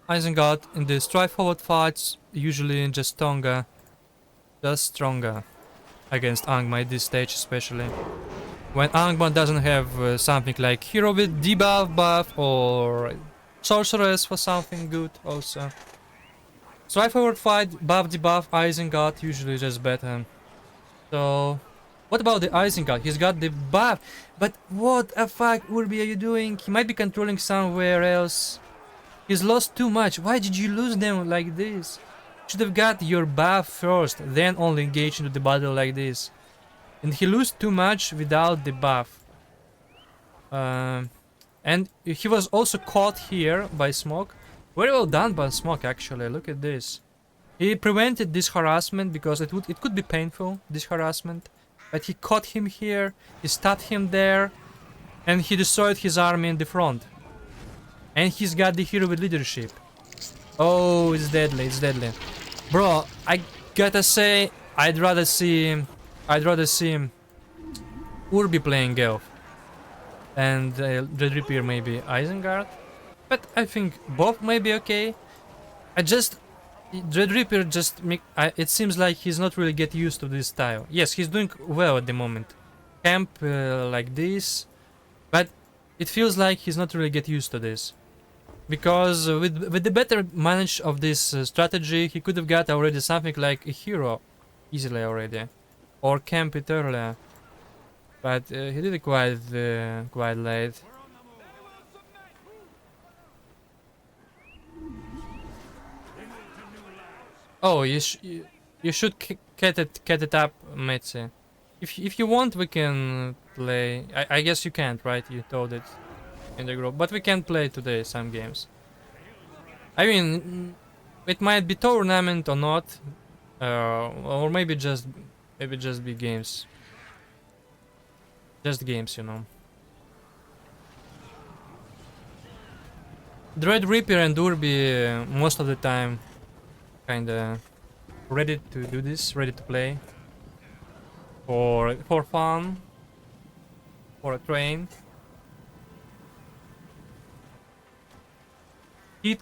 Speaker 1: Isengard in the straightforward fights usually just stronger. Against Angmar at this stage especially. When Angmar doesn't have something like hero with debuff buff or sorceress for something good also. Straightforward fight, buff debuff, Isengard usually just better. So what about the Isengard? He's got the buff, but what the fuck Urbi are you doing? He might be controlling somewhere else. He's lost too much. Why did you lose them like this? Should have got your buff first, then only engage into the battle like this. And he lose too much without the buff. And he was also caught here by Smok. Very well done by Smok actually, look at this. He prevented this harassment because it could be painful, this harassment. But he caught him here, he stabbed him there, and he destroyed his army in the front. And he's got the hero with leadership. Oh, it's deadly, Bro, I gotta say, I'd rather see Urbi playing Elf. And Dread Reaper maybe Isengard. But I think both may be okay. Dread Reaper just it seems like he's not really get used to this style. Yes, he's doing well at the moment. Camp like this. But it feels like he's not really get used to this. Because with the better manage of this strategy, he could have got already something like a hero easily already, or camp it earlier. But he did it quite late. Oh, you should get it up, Metzi. If you want, we can play. I guess you can't, right? You told it in the group, but we can play today some games. I mean, it might be tournament or not, or maybe just be games. Just games, you know. Dread Reaper and Urbi most of the time kinda ready to do this, ready to play. For fun. For a train.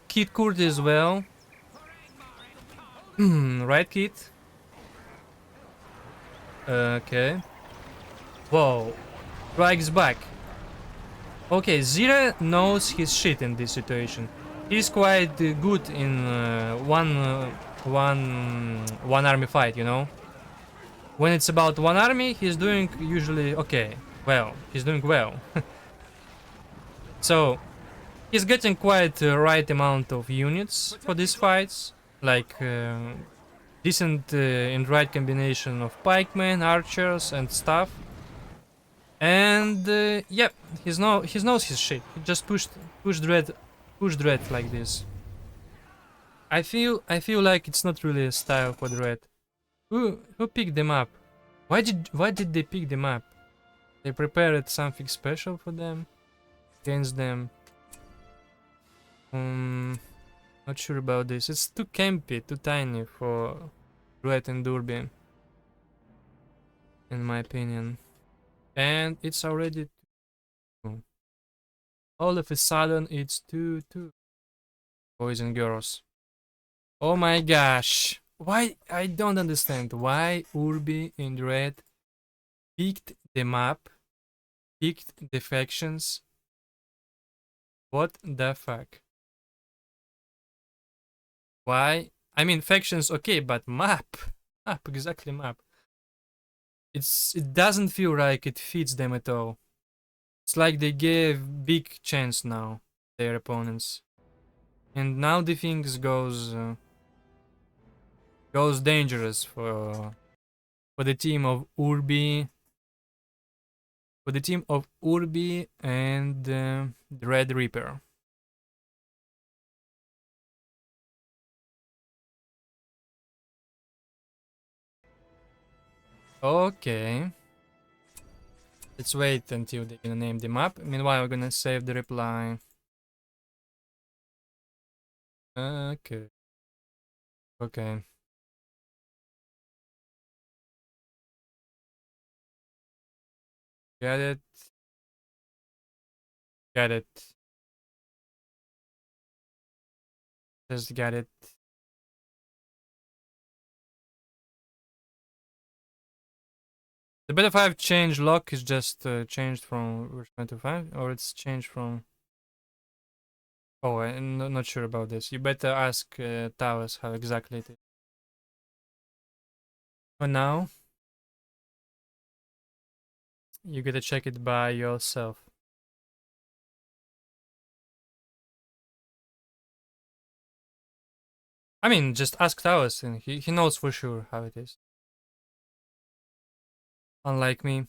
Speaker 1: Kit Kurd as well. Right, Kit? Okay. Whoa. Strikes back. Okay, Zira knows his shit in this situation. He's quite good in one army fight, you know. When it's about one army, he's doing usually okay. Well, he's doing well. So he's getting quite the right amount of units for these fights. like decent and right combination of pikemen, archers, and stuff. And yeah, he knows his shit. He just push dread like this. I feel like it's not really a style for dread. Who picked them up? Why did they pick them up? They prepared something special for them against them. Not sure about this. It's too campy, too tiny for Dread and Urby, in my opinion. And it's already 2. All of a sudden, it's 2-2. Boys and girls. Oh my gosh. Why? I don't understand. Why Urby and Dread picked them up, picked the factions. What the fuck? Why? I mean, factions, okay, but map. Map, exactly map. It doesn't feel like it fits them at all. It's like they gave big chance now, their opponents. And now the things goes dangerous for the team of Urby. For the team of Urby and the Red Reaper. Okay. Let's wait until they're gonna name the map. Meanwhile, we're gonna save the reply. Okay. Okay. Get it. Get it. Just get it. The beta 5 change lock is just changed from version 25, or it's changed from... Oh, I'm not sure about this. You better ask Taos how exactly it is. For now, you gotta check it by yourself. I mean, just ask Taos, and he knows for sure how it is. Unlike me.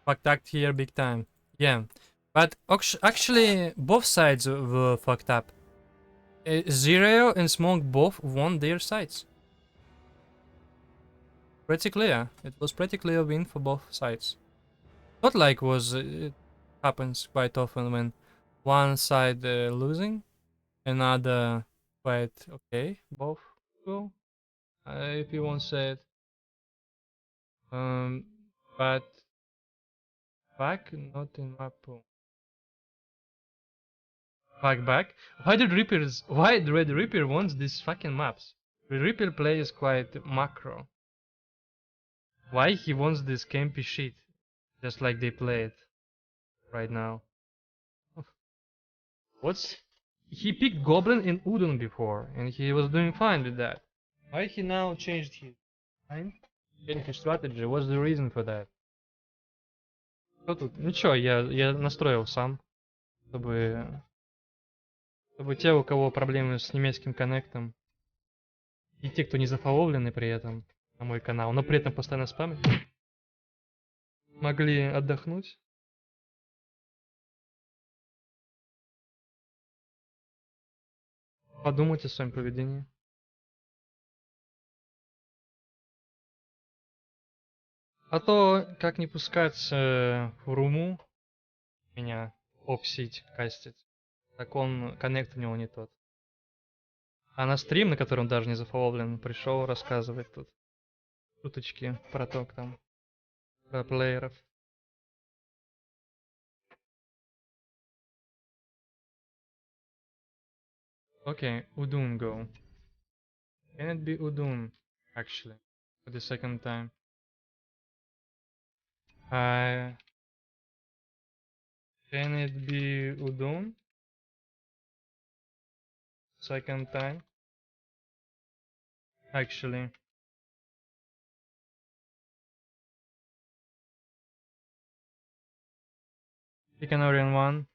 Speaker 1: Fucked up here big time. Yeah. But actually, both sides were fucked up. Zero and Smoke both won their sides. Pretty clear. It was pretty clear win for both sides. Not like it happens quite often when one side losing, another quite okay. Both go, if you want to say it. Um, but back not in my pool. Back. Why the Red Reaper wants these fucking maps? The Reaper plays quite macro. Why he wants this campy shit? Just like they play it right now. What's... He picked Goblin and Udon before, and he was doing fine with that. Why he now changed his mind? And his strategy? What's the reason for that? Что тут? Ничего, я настроил сам, чтобы те, у кого проблемы с немецким коннектом, и те, кто не зафоловлены при этом на мой канал, но при этом постоянно спамят, могли отдохнуть. Подумать о своем поведении. А то, как не пускать в руму меня офсить, кастить, так он, коннект у него не тот. А на стрим, на котором даже не зафоловлен, пришел рассказывать тут шуточки про то, там, про плееров. Okay, Udun go. Can it be Udun, actually, for the second time? Can it be Udun? Second time? Actually. Ikanorian 1.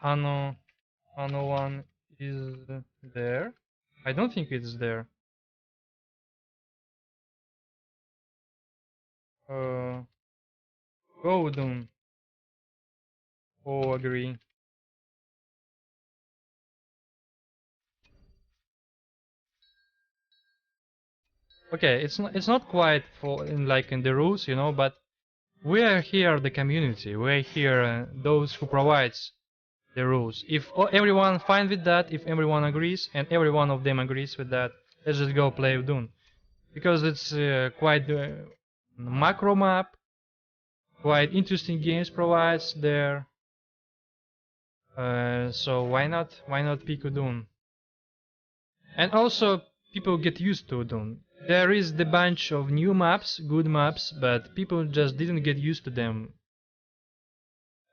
Speaker 1: Anno 1 is there? I don't think it's there. Go Udun. Oh, agree. Okay, it's not quite for in the rules, you know, but we are here the community. We are here those who provides the rules. If everyone fine with that, if everyone agrees, and every one of them agrees with that, let's just go play Dune. Because it's quite macro map, quite interesting games provides there. So why not pick Dune? And also people get used to Dune. There is the bunch of new maps, good maps, but people just didn't get used to them.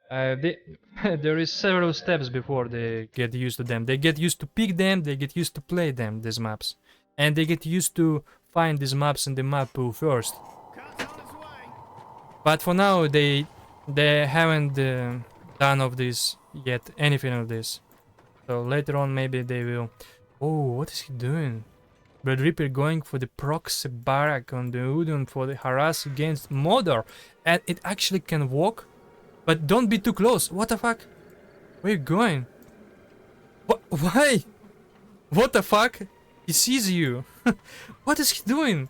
Speaker 1: There is several steps before they get used to them. They get used to pick them, they get used to play them, these maps. And they get used to find these maps in the map pool first. But for now, they haven't done of this yet, anything of this. So later on, maybe they will. Oh, what is he doing? Blood Reaper going for the proxy barrack on the Udon for the harass against Mordor. And it actually can walk. But don't be too close. What the fuck? Where you going? What? Why? What the fuck? He sees you. What is he doing?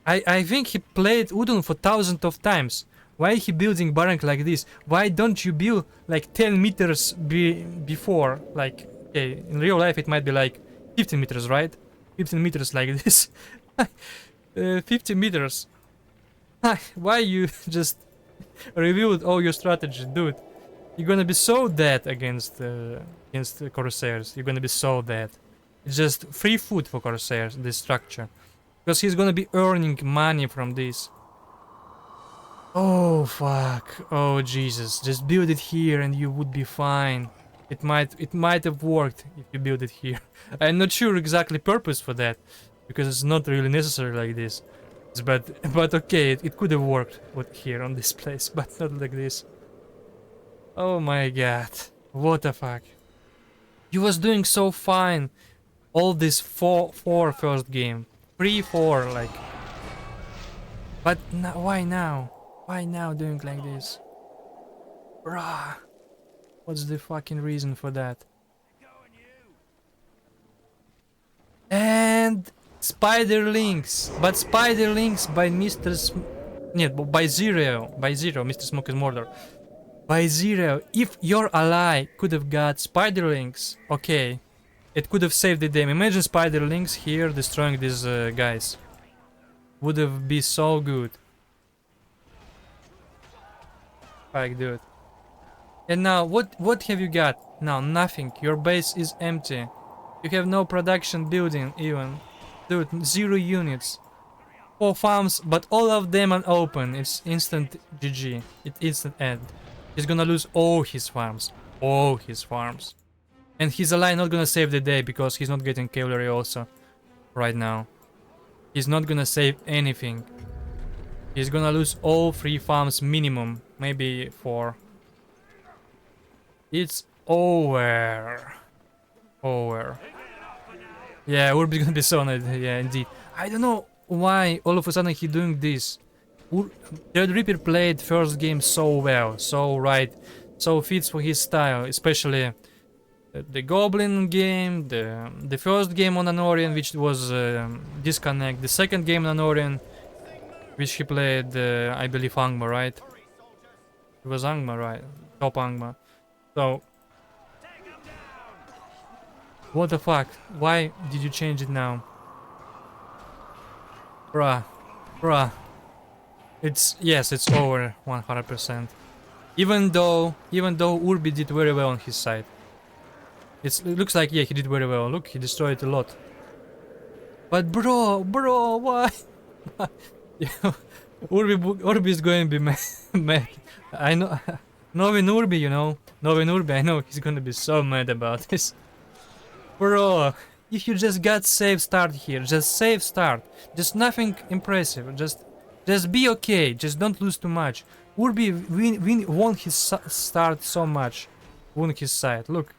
Speaker 1: I think he played Udon for thousands of times. Why he building barrack like this? Why don't you build like 10 meters before? Like, okay, in real life it might be like 15 meters, right? 15 meters like this. 50 meters. Why you just revealed all your strategy, dude? You're gonna be so dead against the Corsairs. You're gonna be so dead. It's just free food for Corsairs, this structure. Because he's gonna be earning money from this. Oh fuck. Oh Jesus. Just build it here and you would be fine. It might have worked if you build it here. I'm not sure exactly purpose for that. Because it's not really necessary like this. But okay, it could have worked with here on this place, but not like this. Oh my god. What the fuck. He was doing so fine all this four first game. 3-4 like. But why now? Why now doing like this? Bruh. What's the fucking reason for that? And Spiderlings, but Spiderlings by Mr. By Zero, Mr. Smoke is Murder. By Zero, if your ally could have got Spiderlings, okay, it could have saved the game. Imagine Spiderlings here destroying these guys. Would have been so good. Like, dude. And now, what have you got? Now, nothing. Your base is empty. You have no production building even. Dude, 0 units. 4 farms, but all of them are open. It's instant GG. It's instant end. He's gonna lose all his farms. All his farms. And his ally not gonna save the day because he's not getting cavalry also. Right now. He's not gonna save anything. He's gonna lose all 3 farms minimum. Maybe 4. It's over. Over. Yeah, Urby gonna be so annoyed. Yeah, indeed. I don't know why all of a sudden he doing this. Dread Reaper played first game so well, so right, so fits for his style, especially the Goblin game, the first game on Anorian, which was disconnect, the second game on Anorian, which he played, I believe Angmar, right? It was Angmar, right? Top Angmar. So, what the fuck? Why did you change it now? Bruh. Yes, it's over 100%. Even though Urbi did very well on his side. It looks like, yeah, he did very well. Look, he destroyed a lot. But bro, why? Yeah, Urbi is going to be mad. I know, knowing Urbi, you know, knowing Urbi, I know he's going to be so mad about this. Bro, if you just got safe start here, just safe start, just nothing impressive, just be okay, just don't lose too much. Urbi won his start so much, won his side. Look,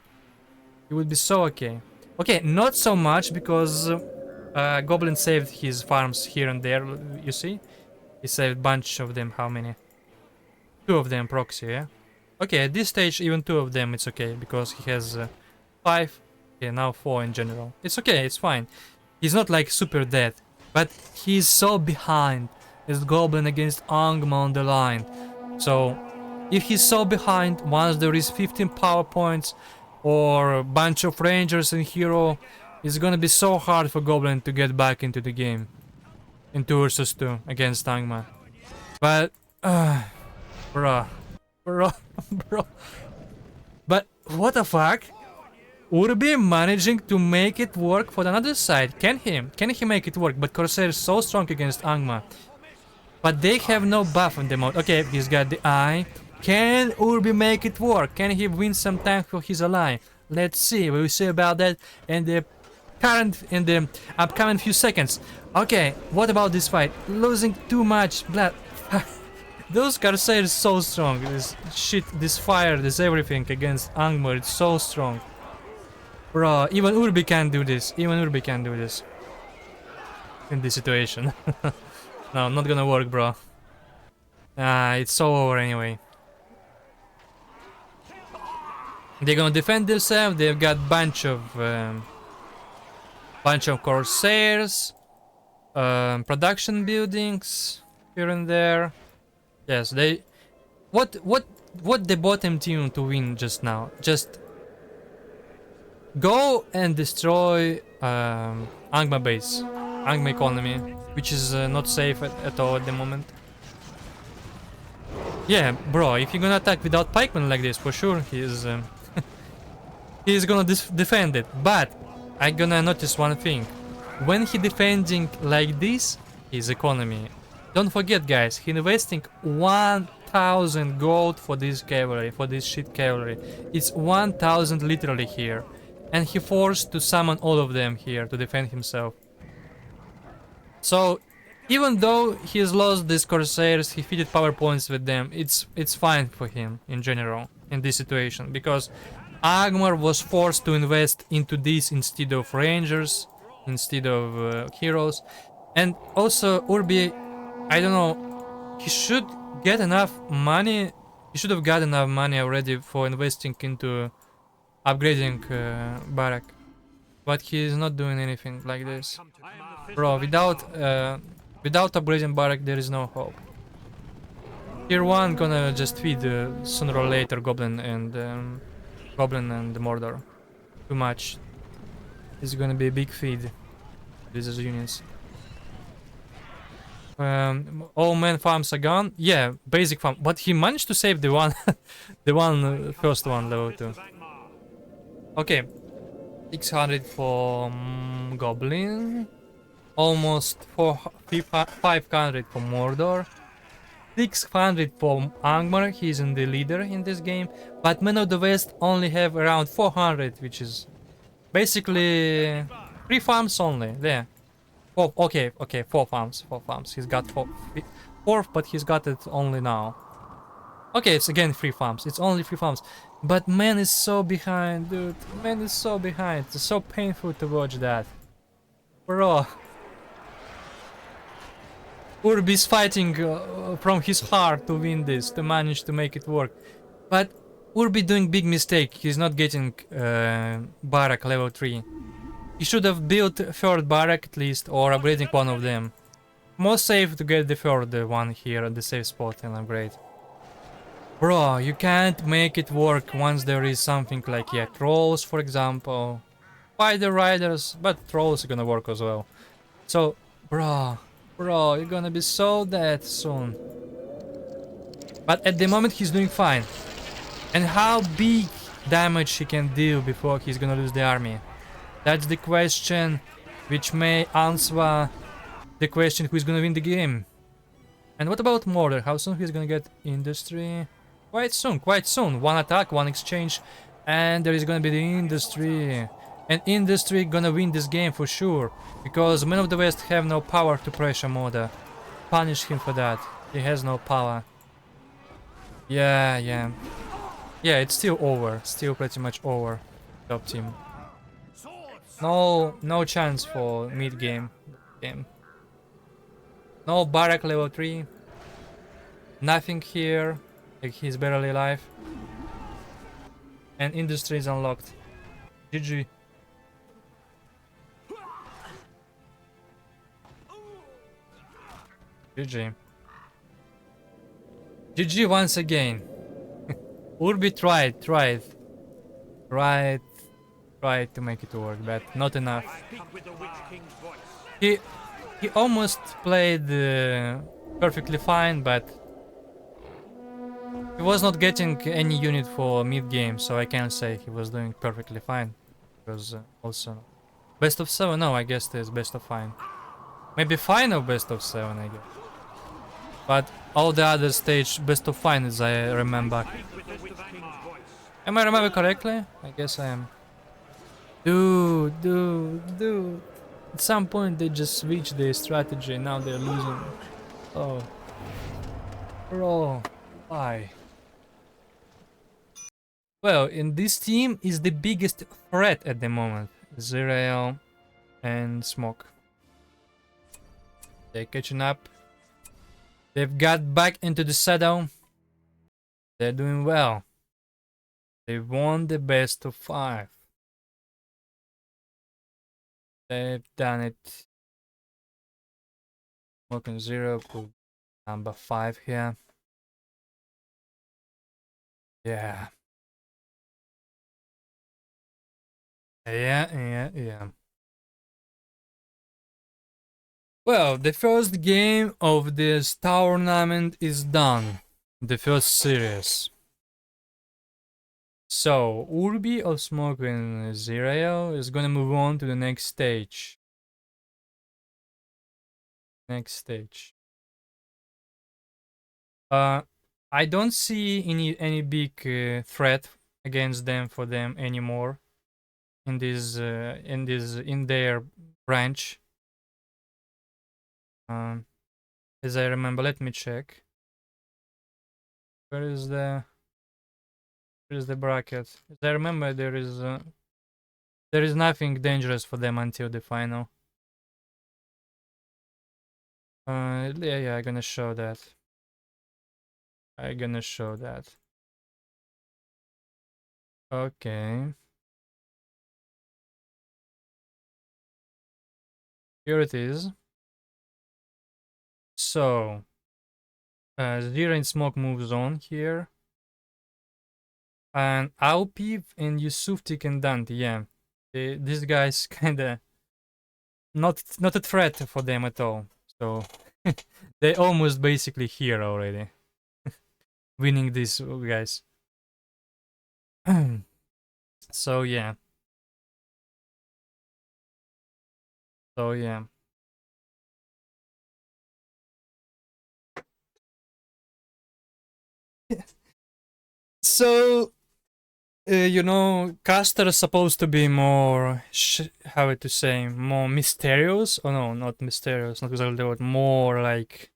Speaker 1: he would be so okay. Okay, not so much because Goblin saved his farms here and there. You see, he saved a bunch of them. How many? 2 of them proxy, yeah. Okay, at this stage, even 2 of them, it's okay because he has 5. Okay, now 4 in general. It's okay, it's fine. He's not like super dead, but he's so behind. It's Goblin against Angma on the line. So, if he's so behind, once there is 15 power points or a bunch of rangers and hero, it's gonna be so hard for Goblin to get back into the game. In 2 versus 2 against Angma. But, bro. But, what the fuck? Urbi managing to make it work for the other side. Can he? Can he make it work? But Corsair is so strong against Angma. But they have no buff on the mode. Okay, he's got the eye. Can Urbi make it work? Can he win some time for his ally? Let's see. We will see about that in the upcoming few seconds. Okay, what about this fight? Losing too much blood. Those Corsair is so strong. This shit, this fire, this everything against Angmar, it's so strong. Bro, even Urbi can't do this. Even Urbi can't do this. In this situation. No, not gonna work, bro. It's so over anyway. They're gonna defend themselves. They've got bunch of Corsairs, production buildings here and there. Yes, they. What the bottom team to win just now? Just go and destroy Angma base, Angma economy, which is not safe at all at the moment. Yeah, bro, if you're gonna attack without pikemen like this, for sure he's he's gonna defend it. But I gonna notice one thing: when he defending like this, his economy. Don't forget, guys, he investing 1,000 gold for this cavalry, for this shit cavalry. It's 1,000 literally here. And he forced to summon all of them here to defend himself. So, even though he's lost these Corsairs, he fitted power points with them, it's fine for him in general, in this situation. Because Angmar was forced to invest into this instead of Rangers, instead of heroes. And also, Urbi, I don't know, he should get enough money, he should have got enough money already for investing into upgrading barrack, but he is not doing anything like this. Bro, without upgrading barrack there is no hope. Tier 1 gonna just feed sooner or later Goblin and Mordor. Too much. It's gonna be a big feed. These units. All man farms are gone. Yeah, basic farm, but he managed to save the one, first one level 2. Okay, 600 for Goblin, almost 500 for Mordor, 600 for Angmar. He's in the leader in this game, but Men of the West only have around 400, which is basically 3 farms only. There. Oh, okay, 4 farms. He's got 4, but he's got it only now. Okay, it's again 3 farms. It's only 3 farms. But man is so behind, dude. Man is so behind. It's so painful to watch that. Bro. Urbi's fighting from his heart to win this, to manage to make it work. But Urbi doing big mistake. He's not getting barrack level 3. He should have built 3rd barrack at least, or upgrading one of them. More safe to get the 3rd one here at the safe spot and upgrade. Bro, you can't make it work once there is something like, yeah, trolls, for example. Spider riders, but trolls are gonna work as well. So, bro, you're gonna be so dead soon. But at the moment he's doing fine. And how big damage he can deal before he's gonna lose the army? That's the question which may answer the question who's gonna win the game. And what about Murder? How soon he's gonna get industry? Quite soon. One attack, one exchange, and there is gonna be the industry. And industry gonna win this game for sure, because men of the West have no power to pressure Murder. Punish him for that. He has no power. Yeah, it's still over. Still pretty much over. Top team. No chance for mid game. No Barak level 3. Nothing here. Like, he's barely alive. And industry is unlocked. GG. GG once again. Urbi tried to make it work, but not enough. He almost played perfectly fine, but he was not getting any unit for mid game, so I can't say he was doing perfectly fine. Because also best of 7. No, I guess there's best of 5. Maybe final best of 7, I guess. But all the other stage best of 5, as I remember. Am I remember correctly? I guess I am. Dude. At some point they just switched their strategy and now they're losing. Oh. Bro, why? Well, in this team is the biggest threat at the moment. Zirael and Smok. They're catching up. They've got back into the saddle. They're doing well. They won the best of 5. They've done it. Smok&Zira put number 5 here. Yeah. Well, the first game of this tournament is done. The first series. So, Urbi or Smok&Zira is gonna move on to the next stage. I don't see any big threat against them for them anymore in their branch. As I remember, let me check. Where is the bracket? As I remember, there is nothing dangerous for them until the final. Yeah, I'm gonna show that. Okay. Here it is. So, Zira and Smok moves on here. And Alpiv and Yusuftik and Dante, yeah. These guys kinda not a threat for them at all. So, they almost basically here already. Winning these guys. So yeah. So, you know, caster is supposed to be more, how to say, more mysterious. Oh no, not mysterious, not exactly the word. More like,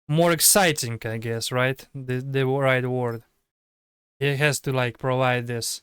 Speaker 1: more exciting, I guess, right? The right word. He has to like provide this